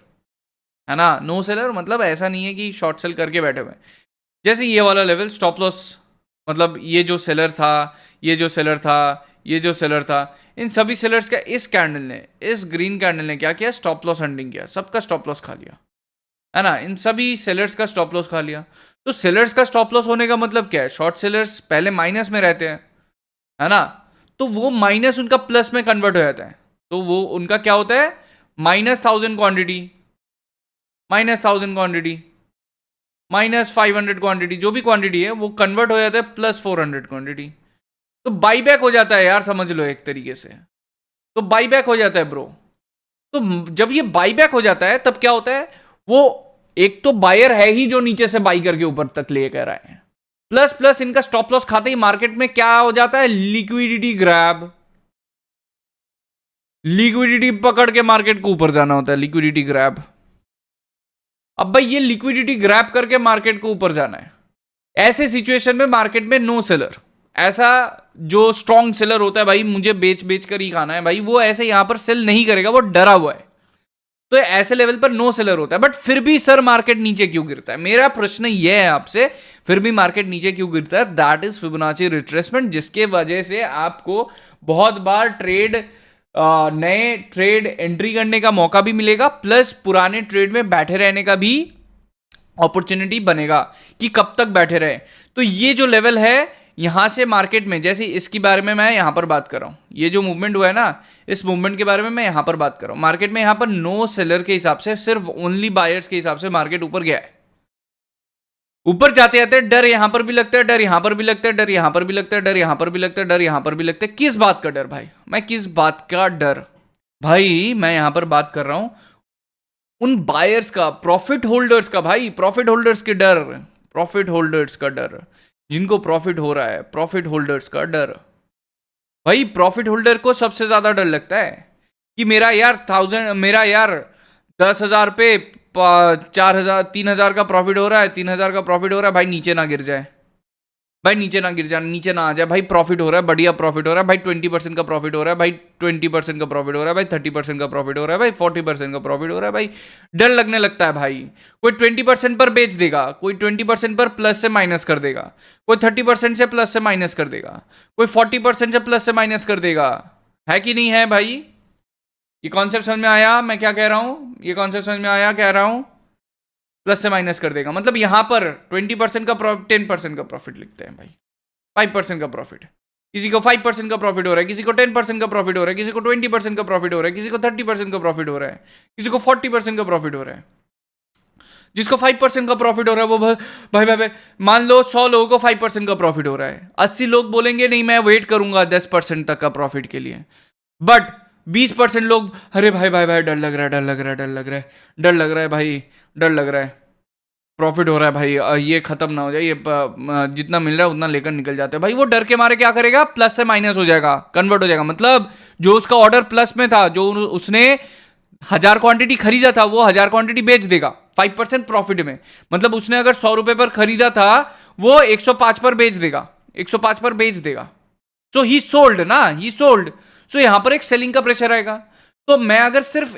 है ना। नो सेलर मतलब ऐसा नहीं है कि शॉर्ट सेल करके बैठे हुए। जैसे ये वाला लेवल स्टॉप लॉस, मतलब ये जो सेलर था, इन सभी सेलर्स का इस ग्रीन कैंडल ने क्या किया? स्टॉप लॉस हंटिंग किया, सबका स्टॉप लॉस खा लिया, है ना। इन सभी सेलर्स का स्टॉप लॉस खा लिया। तो सेलर्स का स्टॉप लॉस होने का मतलब क्या है? शॉर्ट सेलर्स पहले माइनस में रहते हैं, है ना। तो वो माइनस उनका प्लस में कन्वर्ट हो जाता है। तो वो उनका क्या होता है? -1000 क्वांटिटी, -500 क्वांटिटी, जो भी क्वांटिटी है वो कन्वर्ट हो जाता है +400 क्वांटिटी। तो बाईबैक हो जाता है यार, समझ लो एक तरीके से। तो बाईबैक हो जाता है ब्रो। तो जब ये बाईबैक हो जाता है तब क्या होता है? वो एक तो बायर है ही जो नीचे से बाई करके ऊपर तक लेकर आए हैं, प्लस प्लस इनका स्टॉप लॉस खाते ही मार्केट में क्या हो जाता है? लिक्विडिटी पकड़ के मार्केट को ऊपर जाना होता है, लिक्विडिटी ग्रैब। अब भाई ये लिक्विडिटी ग्रैब करके मार्केट को ऊपर जाना है। ऐसे सिचुएशन में मार्केट में नो सेलर, ऐसा जो स्ट्रॉन्ग सेलर होता है भाई, मुझे बेच बेच कर ही खाना है भाई, वो ऐसे यहां पर सेल नहीं करेगा, वो डरा हुआ है। तो ऐसे लेवल पर नो सेलर होता है। बट फिर भी सर मार्केट नीचे क्यों गिरता है? मेरा प्रश्न यह है आपसे, फिर भी मार्केट नीचे क्यों गिरता है? दैट इज फिबोनाची रिट्रेसमेंट, जिसके वजह से आपको बहुत बार नए ट्रेड एंट्री करने का मौका भी मिलेगा, प्लस पुराने ट्रेड में बैठे रहने का भी अपॉर्चुनिटी बनेगा कि कब तक बैठे रहे। तो ये जो लेवल है यहां से मार्केट में, जैसे इसके बारे में मैं यहां पर बात कर रहा हूं, ये जो मूवमेंट हुआ है ना, इस मूवमेंट के बारे में मैं यहां पर बात कर रहा हूं। मार्केट में यहां पर नो सेलर के हिसाब से, सिर्फ ओनली बायर्स के हिसाब से मार्केट ऊपर गया है। ऊपर जाते जाते डर यहां पर भी लगता है, डर यहां पर भी लगता है, डर यहां पर भी लगता है, डर यहां पर भी लगता है, डर यहां पर भी लगता है। किस बात का डर भाई? मैं किस बात का डर भाई? मैं यहां पर बात कर रहा हूं उन बायर्स का, प्रॉफिट होल्डर्स का भाई, प्रॉफिट होल्डर्स का डर, जिनको प्रॉफिट हो रहा है, प्रॉफिट होल्डर्स का डर। भाई प्रॉफिट होल्डर को सबसे ज्यादा डर लगता है कि मेरा यार 10,000 पे 4,000 3,000 का प्रॉफिट हो रहा है, 3,000 का प्रॉफिट हो रहा है भाई, नीचे ना गिर जाए, भाई नीचे ना गिर जाए, नीचे ना आ जाए, भाई प्रॉफिट हो रहा है, बढ़िया प्रॉफिट हो रहा है भाई, 20% का प्रॉफिट हो रहा है भाई, 20% का प्रॉफिट हो रहा है भाई, 30% का प्रॉफिट हो रहा है भाई, 40% का प्रॉफिट हो रहा है भाई, डर लगने लगता है भाई। कोई 20% पर बेच देगा, कोई 20% पर प्लस से माइनस कर देगा, कोई 30% से प्लस से माइनस कर देगा, कोई 40% से प्लस से माइनस कर देगा, है कि नहीं है भाई? ये कॉन्सेप्ट समझ में आया मैं क्या कह रहा हूं? ये कॉन्सेप्ट समझ में आया कह रहा हूं? प्लस से माइनस कर देगा, मतलब यहां पर 20% का 10% का प्रॉफिट लिखते हैं भाई, 5% का प्रॉफिट। किसी को 5% का प्रॉफिट हो रहा है, किसी को 10% का प्रॉफिट हो रहा है, किसी को 20% का प्रॉफिट हो रहा है, किसी को 30% का प्रॉफिट हो रहा है, किसी को 40% का प्रॉफिट हो रहा है। जिसको 5% का प्रॉफिट हो रहा है वो भाई भाई भाई, मान लो 100 लोगों को 5% का प्रॉफिट हो रहा है, 80 लोग बोलेंगे नहीं मैं वेट करूंगा 10% तक का प्रॉफिट के लिए, बट 20% लोग अरे भाई भाई भाई डर लग रहा है, डर लग रहा है, डर लग रहा है, डर लग रहा है भाई, डर लग रहा है, प्रॉफिट हो रहा है भाई, ये खत्म ना हो जाए, ये जितना मिल रहा है उतना लेकर निकल जाते हैं भाई। वो डर के मारे क्या करेगा, प्लस से माइनस हो जाएगा, कन्वर्ट हो जाएगा। मतलब जो उसका ऑर्डर प्लस में था, जो उसने 1000 क्वांटिटी खरीदा था, वो 1000 क्वांटिटी बेच देगा 5% प्रॉफिट में। मतलब उसने अगर 100 रुपए पर खरीदा था, वो 105 पर बेच देगा, 105 पर बेच देगा। सो ही सोल्ड ना, ही सोल्ड। सो यहां पर एक सेलिंग का प्रेशर आएगा। तो मैं अगर सिर्फ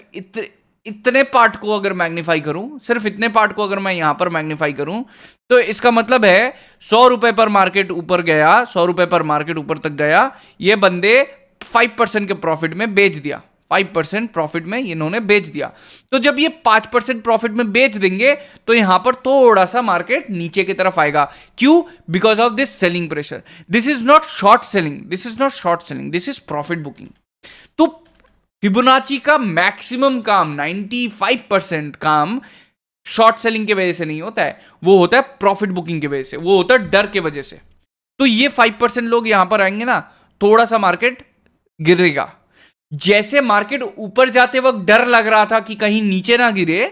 इतने पार्ट को अगर मैग्नीफाई करूं, सिर्फ इतने पार्ट को अगर मैं यहां पर मैग्नीफाई करूं, तो इसका मतलब है 100 रुपए पर मार्केट ऊपर गया, 100 रुपए पर मार्केट ऊपर तक गया, ये बंदे 5% के प्रॉफिट में बेच दिया, 5% प्रॉफिट में इन्होंने बेच दिया। तो जब ये 5% प्रॉफिट में बेच देंगे तो यहां पर थोड़ा सा मार्केट नीचे की तरफ आएगा। क्यों? Because of this selling pressure. This is not short selling, this is not short selling, this is profit booking. तो फिबोनाची का मैक्सिमम काम, 95% काम शॉर्ट सेलिंग की वजह से नहीं होता है, वो होता है प्रॉफिट बुकिंग की वजह से, वो होता है डर की वजह से। तो ये 5% लोग यहां पर आएंगे ना, थोड़ा सा मार्केट गिरेगा। जैसे मार्केट ऊपर जाते वक्त डर लग रहा था कि कहीं नीचे ना गिरे,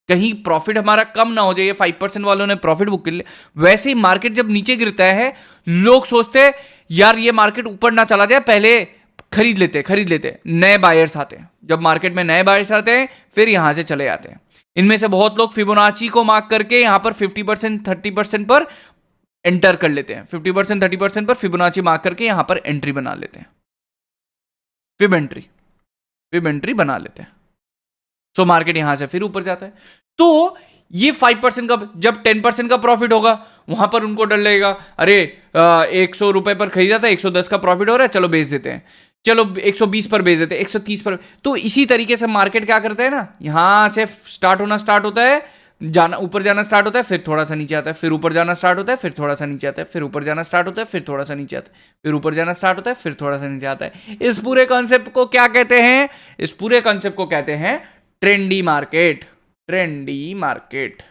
कहीं प्रॉफिट हमारा कम ना हो जाए, 5% वालों ने प्रॉफिट बुक कर लिया, वैसे ही मार्केट जब नीचे गिरता है, लोग सोचते हैं यार ये मार्केट ऊपर ना चला जाए, पहले खरीद लेते। नए बायर्स आते हैं, जब मार्केट में नए बायर्स आते हैं फिर यहां से चले जाते हैं। इनमें से बहुत लोग फिबोनाची को मार्क करके यहां पर 50% 30% पर एंटर कर लेते हैं, 50% 30% पर फिबोनाची मार्क करके यहां पर एंट्री बना लेते हैं, फिब एंट्री बना लेते हैं। सो मार्केट यहां से फिर ऊपर जाता है। तो ये 5% का, जब 10% का प्रॉफिट होगा वहां पर उनको डर लगेगा, अरे 100 रुपए पर खरीदा था, 110 का प्रॉफिट हो रहा है, चलो बेच देते हैं, चलो 120 पर बेच देते हैं, 130 पर। तो इसी तरीके से मार्केट क्या करता है ना, यहां से स्टार्ट होता है, जाना ऊपर जाना स्टार्ट होता है, फिर थोड़ा सा नीचे आता है, फिर ऊपर जाना स्टार्ट होता है, फिर थोड़ा सा नीचे आता है, फिर ऊपर जाना स्टार्ट होता है, फिर थोड़ा सा नीचे आता है, फिर ऊपर जाना स्टार्ट होता है, फिर थोड़ा सा नीचे आता है। इस पूरे कॉन्सेप्ट को क्या कहते हैं? इस पूरे कॉन्सेप्ट को कहते हैं trendy market. Trendy market,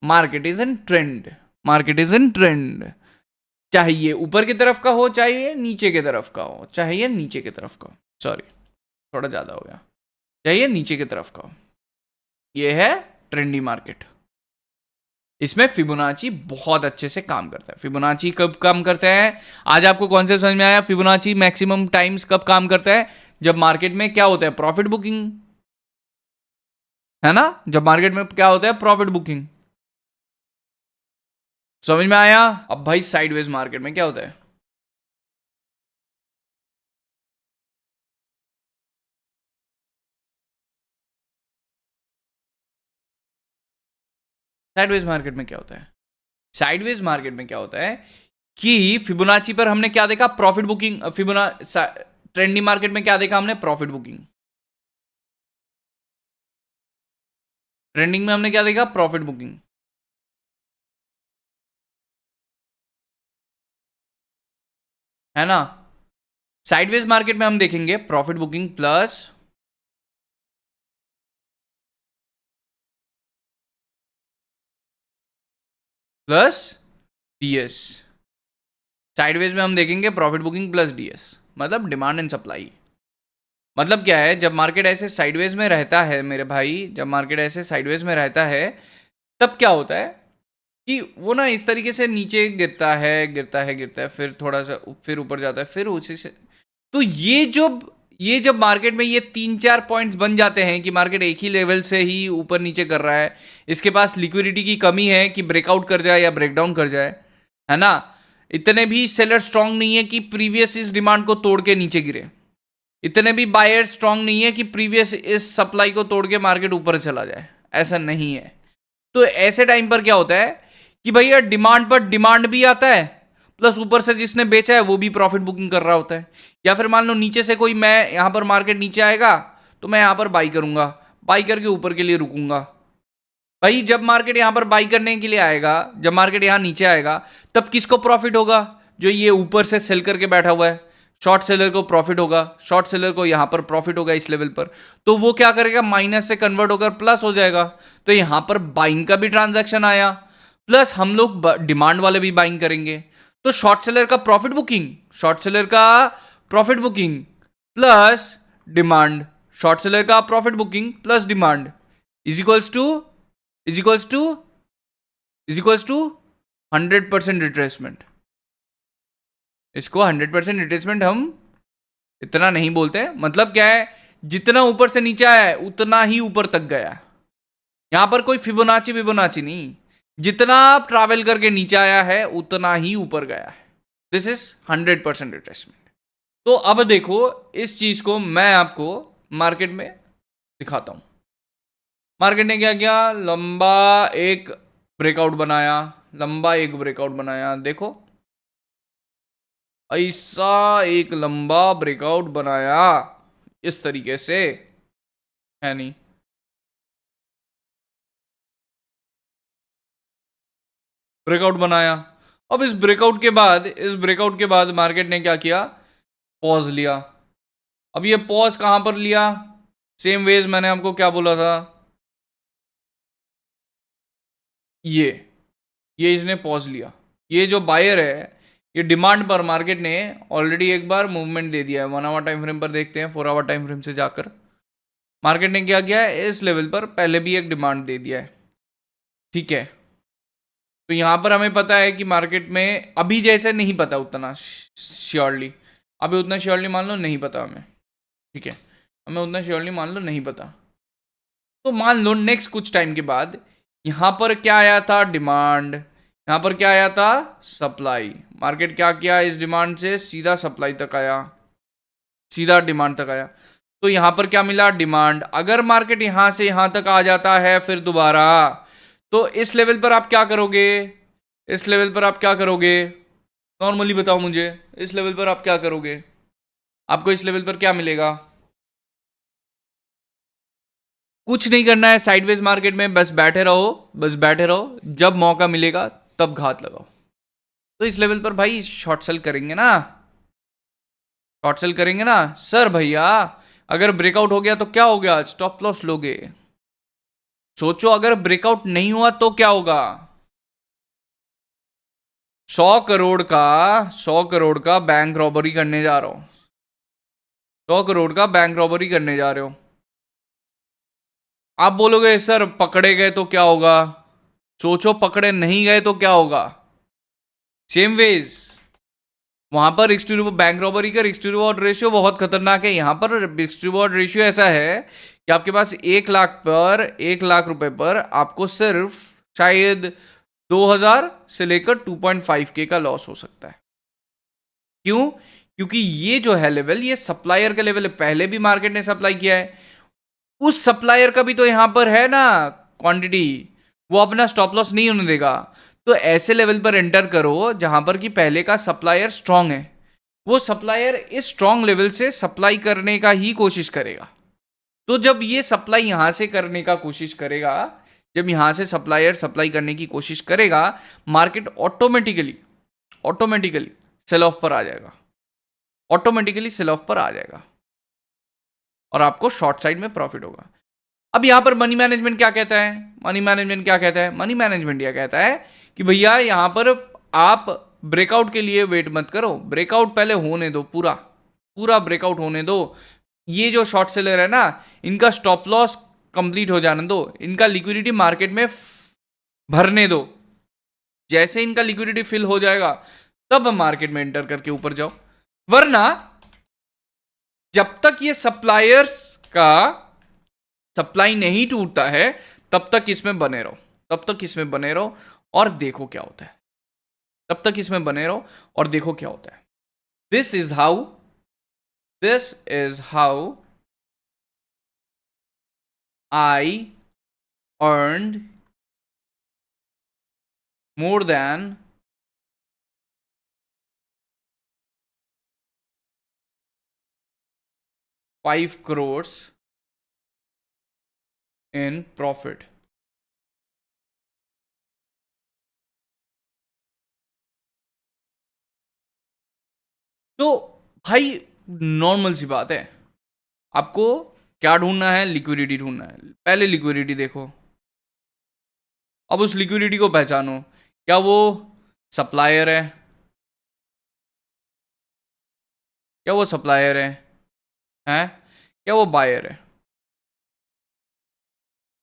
market is in trend, market is in trend. चाहे ये ऊपर की तरफ का हो, चाहे ये नीचे की तरफ का हो, चाहे ये नीचे की तरफ का हो, सॉरी थोड़ा ज्यादा हो गया, चाहे ये नीचे की तरफ का हो, ये है ट्रेंडी मार्केट। इसमें फिबोनाची बहुत अच्छे से काम करता है। फिबोनाची कब काम करता है? आज आपको कॉन्सेप्ट समझ में आया? फिबोनाची मैक्सिमम टाइम्स कब काम करता है? जब मार्केट में क्या होता है? प्रॉफिट बुकिंग, है ना? जब मार्केट में क्या होता है? Profit booking. समझ में आया? अब भाई साइडवेज मार्केट में क्या होता है? साइडवेज मार्केट में क्या होता है? साइडवेज मार्केट में क्या होता है कि फिबोनाची पर हमने क्या देखा? Profit booking. ट्रेंडी मार्केट में क्या देखा हमने? Profit booking. ट्रेंडिंग में हमने क्या देखा? प्रॉफिट बुकिंग, है ना? साइडवेज मार्केट में हम देखेंगे profit booking plus DS. Sideways में हम देखेंगे प्रॉफिट बुकिंग प्लस डीएस, मतलब डिमांड एंड सप्लाई। मतलब क्या है? जब मार्केट ऐसे साइडवेज में रहता है मेरे भाई, जब मार्केट ऐसे साइडवेज में रहता है, तब क्या होता है कि वो ना इस तरीके से नीचे गिरता है, फिर थोड़ा सा फिर ऊपर जाता है, फिर उसी से। तो ये जब मार्केट में ये 3-4 पॉइंट्स बन जाते हैं कि मार्केट एक ही लेवल से ही ऊपर नीचे कर रहा है, इसके पास लिक्विडिटी की कमी है कि ब्रेकआउट कर जाए या ब्रेकडाउन कर जाए, है ना, इतने भी सेलर स्ट्रांग नहीं है कि प्रीवियस इस डिमांड को तोड़ के नीचे गिरे, इतने भी बायर स्ट्रांग नहीं है कि प्रीवियस इस सप्लाई को तोड़ के मार्केट ऊपर चला जाए, ऐसा नहीं है। तो ऐसे टाइम पर क्या होता है कि भैया डिमांड पर डिमांड भी आता है, प्लस ऊपर से जिसने बेचा है वो भी प्रॉफिट बुकिंग कर रहा होता है। या फिर मान लो नीचे से कोई, मैं यहां पर मार्केट नीचे आएगा तो मैं यहां पर बाई करूंगा, बाई करके ऊपर के लिए रुकूंगा। भाई जब मार्केट यहां पर बाई करने के लिए आएगा, जब मार्केट यहां नीचे आएगा, तब किसको प्रॉफिट होगा? जो ये ऊपर से सेल करके बैठा हुआ है, शॉर्ट सेलर को प्रॉफिट होगा, शॉर्ट सेलर को यहां पर प्रॉफिट होगा इस लेवल पर, तो वो क्या करेगा, माइनस से कन्वर्ट होकर प्लस हो जाएगा। तो यहां पर बाइंग का भी ट्रांजैक्शन आया, प्लस हम लोग डिमांड वाले भी बाइंग करेंगे। तो शॉर्ट सेलर का प्रॉफिट बुकिंग, शॉर्ट सेलर का profit booking plus demand, short seller का profit booking plus demand is equals to is equals to is equals to 100% retracement. इसको 100% रिट्रेसमेंट हम इतना नहीं बोलते, मतलब क्या है, जितना ऊपर से नीचे आया है उतना ही ऊपर तक गया। यहां पर कोई फिबोनाची नहीं, जितना आप ट्रैवल करके नीचे आया है उतना ही ऊपर गया है। This is 100% retracement. तो अब देखो, इस चीज को मैं आपको मार्केट में दिखाता हूं। मार्केट ने क्या किया, लंबा एक ब्रेकआउट बनाया, लंबा एक ब्रेकआउट बनाया, देखो ऐसा एक लंबा ब्रेकआउट बनाया इस तरीके से, है नहीं, ब्रेकआउट बनाया। अब इस ब्रेकआउट के बाद मार्केट ने क्या किया, पॉज लिया। अब ये पॉज कहां पर लिया, सेम वेज मैंने आपको क्या बोला था, ये इसने पॉज लिया। ये जो बायर है, ये डिमांड पर मार्केट ने ऑलरेडी एक बार मूवमेंट दे दिया है। 1 आवर टाइम फ्रेम पर देखते हैं, 4 आवर टाइम फ्रेम से जाकर मार्केट ने क्या किया है, इस लेवल पर पहले भी एक डिमांड दे दिया है, ठीक है। तो यहां पर हमें पता है कि मार्केट में अभी जैसे नहीं पता उतना श्योरली, अभी उतना श्योरली मान लो नहीं पता हमें, ठीक है, हमें उतना श्योरली मान लो नहीं पता। तो मान लो नेक्स्ट कुछ टाइम के बाद यहां पर क्या आया था, डिमांड, यहां पर क्या आया था, सप्लाई। मार्केट क्या किया, इस डिमांड से सीधा सप्लाई तक आया, सीधा डिमांड तक आया। तो यहां पर क्या मिला, डिमांड। अगर मार्केट यहां से यहां तक आ जाता है फिर दोबारा, तो इस लेवल पर आप क्या करोगे, इस लेवल पर आप क्या करोगे, नॉर्मली बताओ मुझे, इस लेवल पर आप क्या करोगे, आपको इस लेवल पर क्या मिलेगा? कुछ नहीं करना है साइडवेज मार्केट में, बस बैठे रहो, बस बैठे रहो, जब मौका मिलेगा तब घात लगाओ। तो इस लेवल पर भाई शॉर्ट सेल करेंगे ना, शॉर्ट सेल करेंगे ना सर भैया। अगर ब्रेकआउट हो गया तो क्या हो गया, स्टॉप लॉस लोगे। सोचो अगर ब्रेकआउट नहीं हुआ तो क्या होगा, 100 करोड़ का बैंक रॉबरी करने जा रहा हूं, 100 करोड़ का बैंक रॉबरी करने जा रहे हो। आप बोलोगे सर पकड़े गए तो क्या होगा, सोचो पकड़े नहीं गए तो क्या होगा। सेम वेज वहां पर risk to reward, bank robbery का रिस्क टू रिवॉर्ड रेशियो बहुत खतरनाक है। यहां पर रिस्क टू रिवॉर्ड रेशियो ऐसा है कि आपके पास 1 लाख पर आपको सिर्फ शायद 2000 से लेकर 2.5K का लॉस हो सकता है। क्यों? क्योंकि ये जो है लेवल, ये सप्लायर का लेवल है, पहले भी मार्केट ने सप्लाई किया है, उस सप्लायर का भी तो यहां पर है ना क्वांटिटी, वो अपना स्टॉप लॉस नहीं होने देगा। तो ऐसे लेवल पर एंटर करो जहां पर कि पहले का सप्लायर स्ट्रांग है, वो सप्लायर इस स्ट्रांग लेवल से सप्लाई करने का ही कोशिश करेगा। तो जब ये सप्लाई यहां से करने का कोशिश करेगा, जब यहां से सप्लायर सप्लाई करने की कोशिश करेगा, मार्केट ऑटोमेटिकली सेल ऑफ पर आ जाएगा, ऑटोमेटिकली सेल ऑफ पर आ जाएगा और आपको शॉर्ट साइड में प्रॉफिट होगा। अब यहां पर मनी मैनेजमेंट क्या कहता है, मनी मैनेजमेंट क्या कहता है, मनी मैनेजमेंट यह कहता है कि भैया यहां पर आप ब्रेकआउट के लिए वेट मत करो, ब्रेकआउट पहले होने दो, पूरा पूरा ब्रेकआउट होने दो। ये जो शॉर्ट सेलर है ना, इनका स्टॉप लॉस कंप्लीट हो जाने दो, इनका लिक्विडिटी मार्केट में भरने दो। जैसे इनका लिक्विडिटी फिल हो जाएगा तब मार्केट में एंटर करके ऊपर जाओ, वरना जब तक ये सप्लायर्स का सप्लाई नहीं टूटता है तब तक इसमें बने रहो, तब तक इसमें बने रहो और देखो क्या होता है, तब तक इसमें बने रहो और देखो क्या होता है। This is how I earned more than 5 crores in profit। तो भाई नॉर्मल सी बात है, आपको क्या ढूंढना है, लिक्विडिटी ढूंढना है। पहले लिक्विडिटी देखो, अब उस लिक्विडिटी को पहचानो, क्या वो सप्लायर है, क्या वो सप्लायर है, हैं? क्या वो बायर है।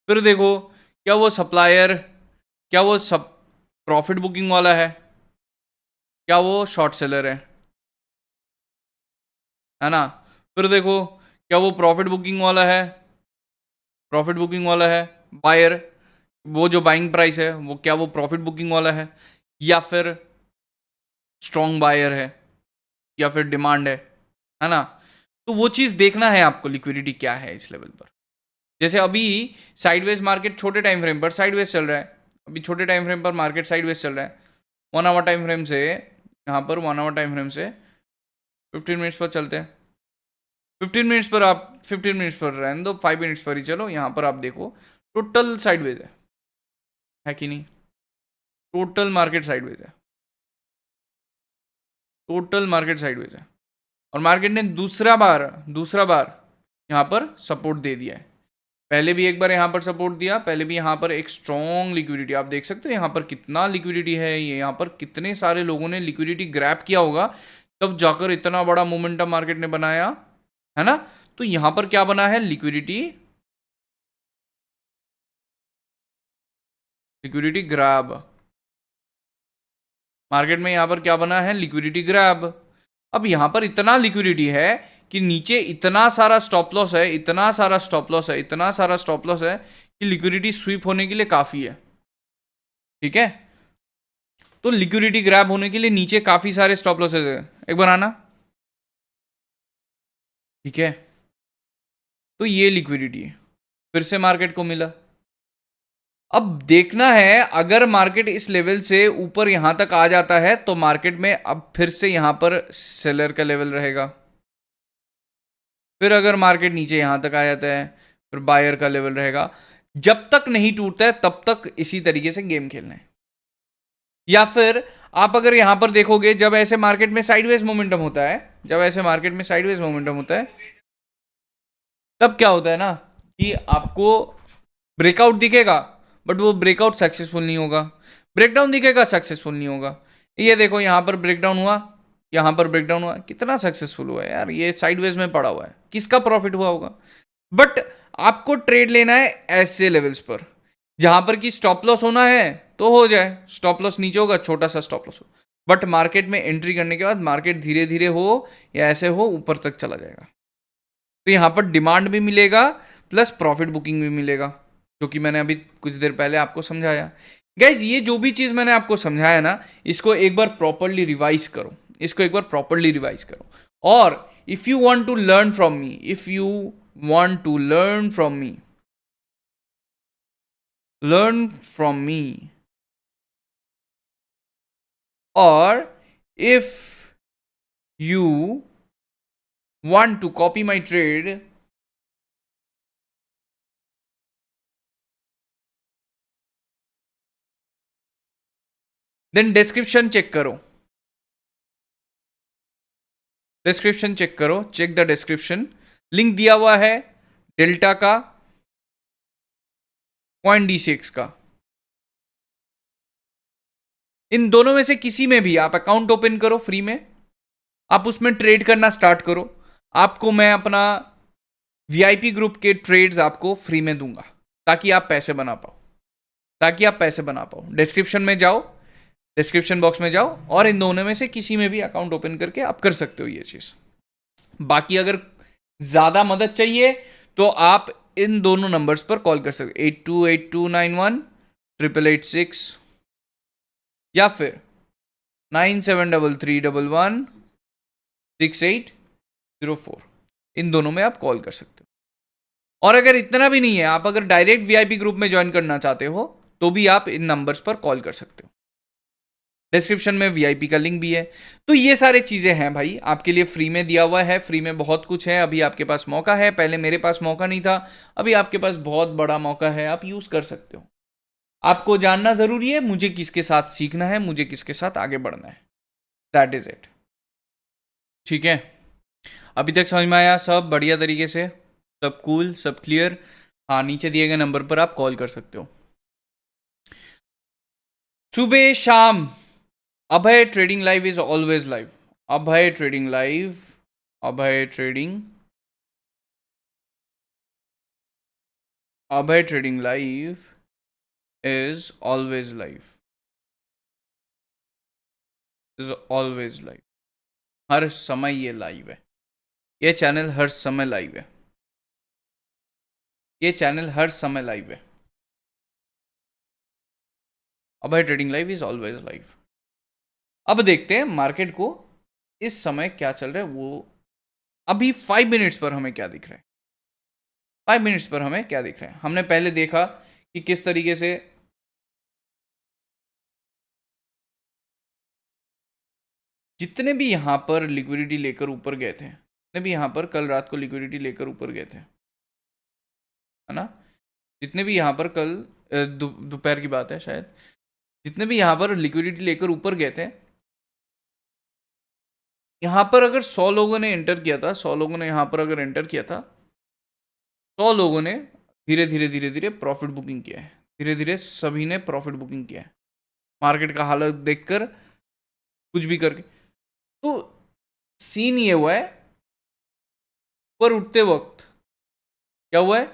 फिर देखो क्या वो सप्लायर, क्या वो सब प्रॉफिट बुकिंग वाला है, क्या वो शॉर्ट सेलर है ना। फिर देखो क्या वो प्रॉफिट बुकिंग वाला है, प्रॉफिट बुकिंग वाला है बायर, वो जो बाइंग प्राइस है वो क्या वो प्रॉफिट बुकिंग वाला है, या फिर स्ट्रॉन्ग बायर है, या फिर डिमांड है ना। तो वो चीज़ देखना है आपको, लिक्विडिटी क्या है इस लेवल पर। जैसे अभी साइडवेज मार्केट छोटे टाइम फ्रेम पर साइडवेज चल रहा है, अभी छोटे टाइम फ्रेम पर मार्केट साइडवेज चल रहा है। 1 आवर टाइम फ्रेम से, यहाँ पर 1 आवर टाइम फ्रेम से 15 मिनट्स पर चलते हैं। 15 मिनट्स पर आप 15 मिनट्स पर रहने दो, 5 मिनट्स पर ही चलो। यहाँ पर आप देखो टोटल साइडवेज है कि नहीं, टोटल मार्केट साइडवेज है, टोटल मार्केट साइडवेज है। और मार्केट ने दूसरा बार यहाँ पर सपोर्ट दे दिया है। पहले भी एक बार यहाँ पर सपोर्ट दिया, पहले भी यहाँ पर एक स्ट्रॉन्ग लिक्विडिटी, आप देख सकते हो यहाँ पर कितना लिक्विडिटी है, ये यहाँ पर कितने सारे लोगों ने लिक्विडिटी ग्रैब किया होगा, तब जाकर इतना बड़ा मोमेंटम मार्केट ने बनाया है ना। तो यहाँ पर क्या बना है, लिक्विडिटी ग्रैब। मार्केट में यहाँ पर क्या बना है, लिक्विडिटी ग्रैब। अब यहाँ पर इतना लिक्विडिटी है कि नीचे इतना सारा स्टॉप लॉस है, इतना सारा स्टॉप लॉस है, इतना सारा स्टॉप लॉस है कि लिक्विडिटी स्वीप होने के लिए काफ़ी है। ठीक है, तो लिक्विडिटी ग्रैब होने के लिए नीचे काफ़ी सारे स्टॉप लॉसेज है, एक बार आना। ठीक है, तो ये लिक्विडिटी फिर से मार्केट को मिला। अब देखना है, अगर मार्केट इस लेवल से ऊपर यहां तक आ जाता है तो मार्केट में अब फिर से यहां पर सेलर का लेवल रहेगा। फिर अगर मार्केट नीचे यहां तक आ जाता है फिर बायर का लेवल रहेगा। जब तक नहीं टूटता है तब तक इसी तरीके से गेम खेलना है। या फिर आप अगर यहां पर देखोगे, जब ऐसे मार्केट में साइडवेज मोमेंटम होता है, जब ऐसे मार्केट में साइडवेज मोमेंटम होता है, तब क्या होता है ना कि आपको ब्रेकआउट दिखेगा बट वो ब्रेकआउट सक्सेसफुल नहीं होगा, ब्रेकडाउन दिखेगा सक्सेसफुल नहीं होगा। ये देखो यहाँ पर ब्रेकडाउन हुआ, यहाँ पर ब्रेकडाउन हुआ, कितना सक्सेसफुल हुआ है यार, ये साइडवेज में पड़ा हुआ है, किसका प्रॉफिट हुआ होगा। बट आपको ट्रेड लेना है ऐसे लेवल्स पर जहां पर कि स्टॉप लॉस होना है तो हो जाए, स्टॉप लॉस नीचे होगा, छोटा सा स्टॉप लॉस हो, बट मार्केट में एंट्री करने के बाद मार्केट धीरे धीरे हो या ऐसे हो ऊपर तक चला जाएगा, तो यहाँ पर डिमांड भी मिलेगा प्लस प्रॉफिट बुकिंग भी मिलेगा, जो कि मैंने अभी कुछ देर पहले आपको समझाया। गाइज, ये जो भी चीज़ मैंने आपको समझाया ना, इसको एक बार प्रॉपरली रिवाइज करो, इसको एक बार प्रॉपरली रिवाइज करो। और if you want to learn from me, if you want to learn from me, learn from me, or if you want to copy my trade, then description check करो, description check करो, check the description, link दिया हुआ है delta का, CoinDCX का। इन दोनों में से किसी में भी आप अकाउंट ओपन करो फ्री में, आप उसमें ट्रेड करना स्टार्ट करो। आपको मैं अपना VIP ग्रुप के ट्रेड्स आपको फ्री में दूंगा ताकि आप पैसे बना पाओ, ताकि आप पैसे बना पाओ। डिस्क्रिप्शन में जाओ, डिस्क्रिप्शन बॉक्स में जाओ और इन दोनों में से किसी में भी अकाउंट ओपन करके आप कर सकते हो ये चीज़। बाकी अगर ज्यादा मदद चाहिए तो आप इन दोनों नंबर्स पर कॉल कर सकते, 828291 8886 या फिर 9733116804, इन दोनों में आप कॉल कर सकते हो। और अगर इतना भी नहीं है, आप अगर डायरेक्ट वीआईपी ग्रुप में ज्वाइन करना चाहते हो तो भी आप इन नंबर्स पर कॉल कर सकते हो। डिस्क्रिप्शन में वीआईपी का लिंक भी है। तो ये सारे चीजें हैं भाई, आपके लिए फ्री में दिया हुआ है। फ्री में बहुत कुछ है। अभी आपके पास मौका है, पहले मेरे पास मौका नहीं था, अभी आपके पास बहुत बड़ा मौका है, आप यूज कर सकते हो। आपको जानना जरूरी है मुझे किसके साथ सीखना है, मुझे किसके साथ आगे बढ़ना है। That is it. ठीक है, अभी तक समझ में आया सब बढ़िया तरीके से? सब कूल, सब क्लियर? हाँ, नीचे दिए गए नंबर पर आप कॉल कर सकते हो। सुबह शाम Abhay trading live is always live. Abhay trading live, Abhay trading, Abhay trading live is always live, is always live. हर समय ये लाइव है, ये चैनल हर समय लाइव है, ये चैनल हर समय लाइव है। Abhay trading live is always live. अब देखते हैं मार्केट को इस समय क्या चल रहा है। वो अभी 5 मिनट्स पर हमें क्या दिख रहा है, 5 मिनट्स पर हमें क्या दिख रहा है। हमने पहले देखा कि किस तरीके से जितने भी यहां पर लिक्विडिटी लेकर ऊपर गए थे, जितने भी यहां पर कल रात को लिक्विडिटी लेकर ऊपर गए थे, है ना, जितने भी यहां पर कल दोपहर की बात है शायद, जितने भी यहां पर लिक्विडिटी लेकर ऊपर गए थे, यहां पर अगर 100 लोगों ने एंटर किया था, 100 लोगों ने यहां पर अगर एंटर किया था, 100 लोगों ने धीरे धीरे धीरे धीरे प्रॉफिट बुकिंग किया है। धीरे धीरे सभी ने प्रॉफिट बुकिंग किया है, मार्केट का हालत देखकर, कुछ भी करके। तो सीन ये हुआ है, ऊपर उठते वक्त क्या हुआ है,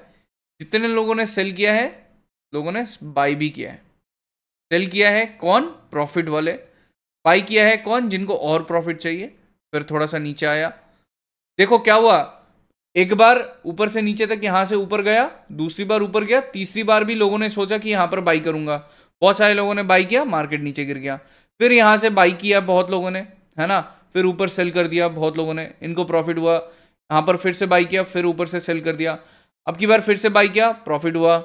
जितने लोगों ने सेल किया है, लोगों ने बाई भी किया है। सेल किया है कौन? प्रॉफिट वाले। बाई किया है कौन? जिनको और प्रॉफिट चाहिए। फिर थोड़ा सा नीचे आया, देखो क्या हुआ, एक बार ऊपर से नीचे तक यहां से ऊपर गया, दूसरी बार ऊपर गया, तीसरी बार भी लोगों ने सोचा कि यहां पर बाई करूंगा, बहुत सारे लोगों ने बाई किया, मार्केट नीचे गिर गया। फिर यहां से बाई किया बहुत लोगों ने, है ना, फिर ऊपर सेल कर दिया बहुत लोगों ने, इनको प्रॉफिट हुआ। यहां पर फिर से बाई किया, फिर ऊपर से सेल कर दिया। अब की बार फिर से बाई किया, प्रॉफिट हुआ,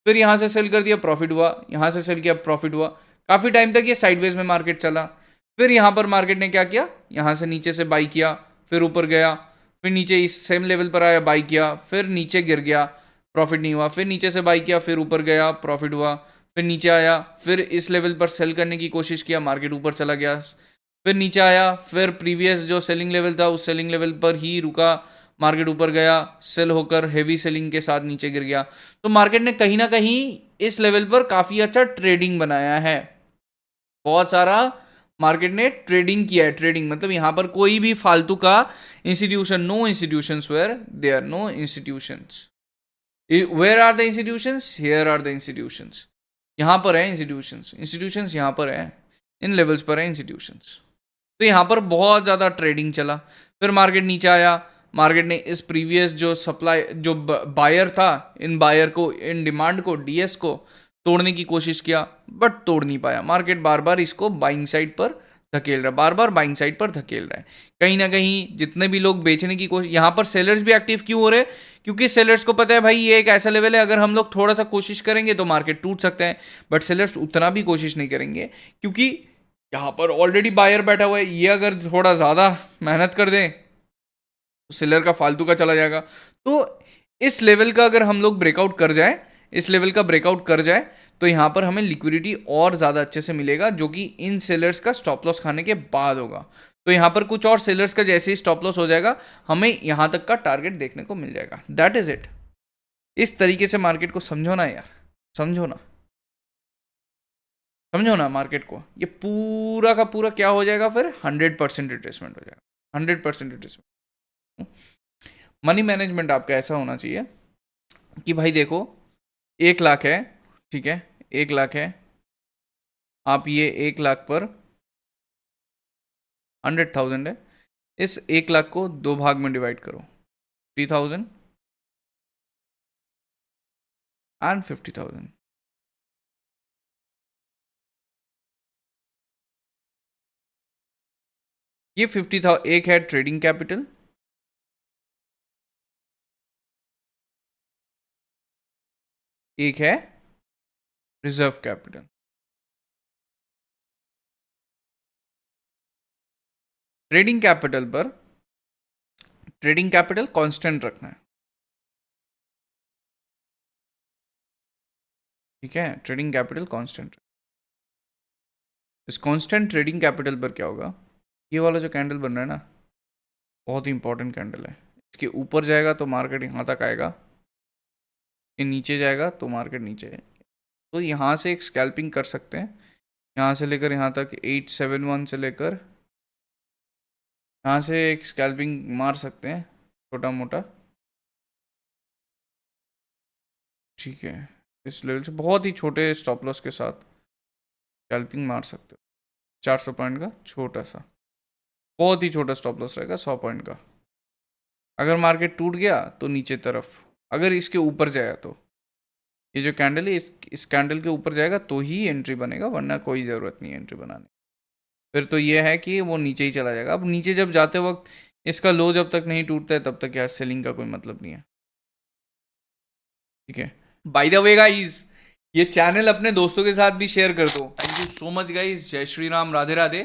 फिर यहां से सेल कर दिया, प्रॉफिट हुआ, यहां से सेल किया, प्रॉफिट हुआ। काफी टाइम तक ये साइडवेज में मार्केट चला। फिर यहां पर मार्केट ने क्या किया, यहां से नीचे से बाई किया, फिर ऊपर गया, फिर नीचे इस सेम लेवल पर आया, बाई किया, फिर नीचे गिर गया, प्रॉफिट नहीं हुआ, फिर नीचे से बाई किया, फिर ऊपर गया, प्रॉफिट हुआ, फिर नीचे आया, फिर इस लेवल पर सेल करने की कोशिश किया, मार्केट ऊपर चला गया, फिर नीचे आया, फिर प्रीवियस जो सेलिंग लेवल था उस सेलिंग लेवल पर ही रुका, मार्केट ऊपर गया, सेल होकर हेवी सेलिंग के साथ नीचे गिर गया। तो मार्केट ने कहीं ना कहीं इस लेवल पर काफी अच्छा ट्रेडिंग बनाया है, बहुत सारा मार्केट ने ट्रेडिंग किया है। ट्रेडिंग मतलब यहां पर कोई भी फालतू का institution, no institutions, where there no institutions, where are the institutions, here are the institutions, यहां पर है इंस्टीट्यूशंस, इंस्टीट्यूशंस यहां पर है, इन लेवल्स पर है इंस्टीट्यूशंस। तो यहां पर बहुत ज्यादा ट्रेडिंग चला। फिर मार्केट नीचे आया, मार्केट ने इस प्रीवियस जो सप्लाई, जो बायर था, इन बायर को, इन डिमांड को, डीएस को तोड़ने की कोशिश किया, बट तोड़ नहीं पाया। मार्केट बार बार इसको बाइंग साइड पर धकेल रहा है, बार बार बाइंग साइड पर धकेल रहा है। कहीं ना कहीं जितने भी लोग बेचने की कोशिश, यहां पर सेलर्स भी एक्टिव क्यों हो रहे हैं? क्योंकि सेलर्स को पता है भाई ये एक ऐसा लेवल है, अगर हम लोग थोड़ा सा कोशिश करेंगे तो मार्केट टूट सकता है। बट सेलर्स उतना भी कोशिश नहीं करेंगे, क्योंकि यहां पर ऑलरेडी बायर बैठा हुआ है। ये अगर थोड़ा ज्यादा मेहनत कर दें तो सेलर का फालतू का चला जाएगा। तो इस लेवल का अगर हम लोग ब्रेकआउट कर जाए, इस लेवल का ब्रेकआउट कर जाए, तो यहां पर हमें लिक्विडिटी और ज्यादा अच्छे से मिलेगा, जो कि इन सेलर्स का स्टॉप लॉस खाने के बाद होगा। तो यहां पर कुछ और सेलर्स का जैसे ही स्टॉप लॉस हो जाएगा, हमें यहां तक का टारगेट देखने को मिल जाएगा। That is it. इस तरीके से मार्केट को समझो ना यार, समझो ना, समझो ना मार्केट को। ये पूरा का पूरा क्या हो जाएगा फिर? 100% रिट्रेसमेंट हो जाएगा, 100% रिट्रेसमेंट। मनी मैनेजमेंट आपका ऐसा होना चाहिए कि भाई देखो, 1 लाख है, ठीक है, 1 लाख है, आप ये 1 लाख पर 100,000 है, इस 1 लाख को 2 भाग में डिवाइड करो, 50,000 and 50,000. ये 50,000 एक है ट्रेडिंग कैपिटल, एक है reserve capital. Trading capital constant रखना है, ठीक है। Trading capital constant. इस कांस्टेंट ट्रेडिंग कैपिटल पर क्या होगा, ये वाला जो कैंडल बन रहा है ना, बहुत ही इंपॉर्टेंट कैंडल है। इसके ऊपर जाएगा तो मार्केट यहाँ तक आएगा, ये नीचे जाएगा तो मार्केट नीचे है। तो यहाँ से एक स्कैल्पिंग कर सकते हैं, यहाँ से लेकर यहाँ तक 871 से लेकर यहाँ से एक स्कैल्पिंग मार सकते हैं छोटा मोटा, ठीक है। इस लेवल से बहुत ही छोटे स्टॉप लॉस के साथ स्कैल्पिंग मार सकते हो। 400 पॉइंट का छोटा सा, बहुत ही छोटा स्टॉप लॉस रहेगा 100 पॉइंट का। अगर मार्केट टूट गया तो नीचे तरफ, अगर इसके ऊपर जाएगा तो ये जो कैंडल है इस कैंडल के ऊपर जाएगा तो ही एंट्री बनेगा, वरना कोई ज़रूरत नहीं है एंट्री बनाने। फिर तो ये है कि वो नीचे ही चला जाएगा। अब नीचे जब जाते वक्त इसका लो जब तक नहीं टूटता है तब तक यार सेलिंग का कोई मतलब नहीं है, ठीक है। बाय द वे गाइस, ये चैनल अपने दोस्तों के साथ भी शेयर कर दो। Thank you so much guys. जय श्री राम, राधे राधे।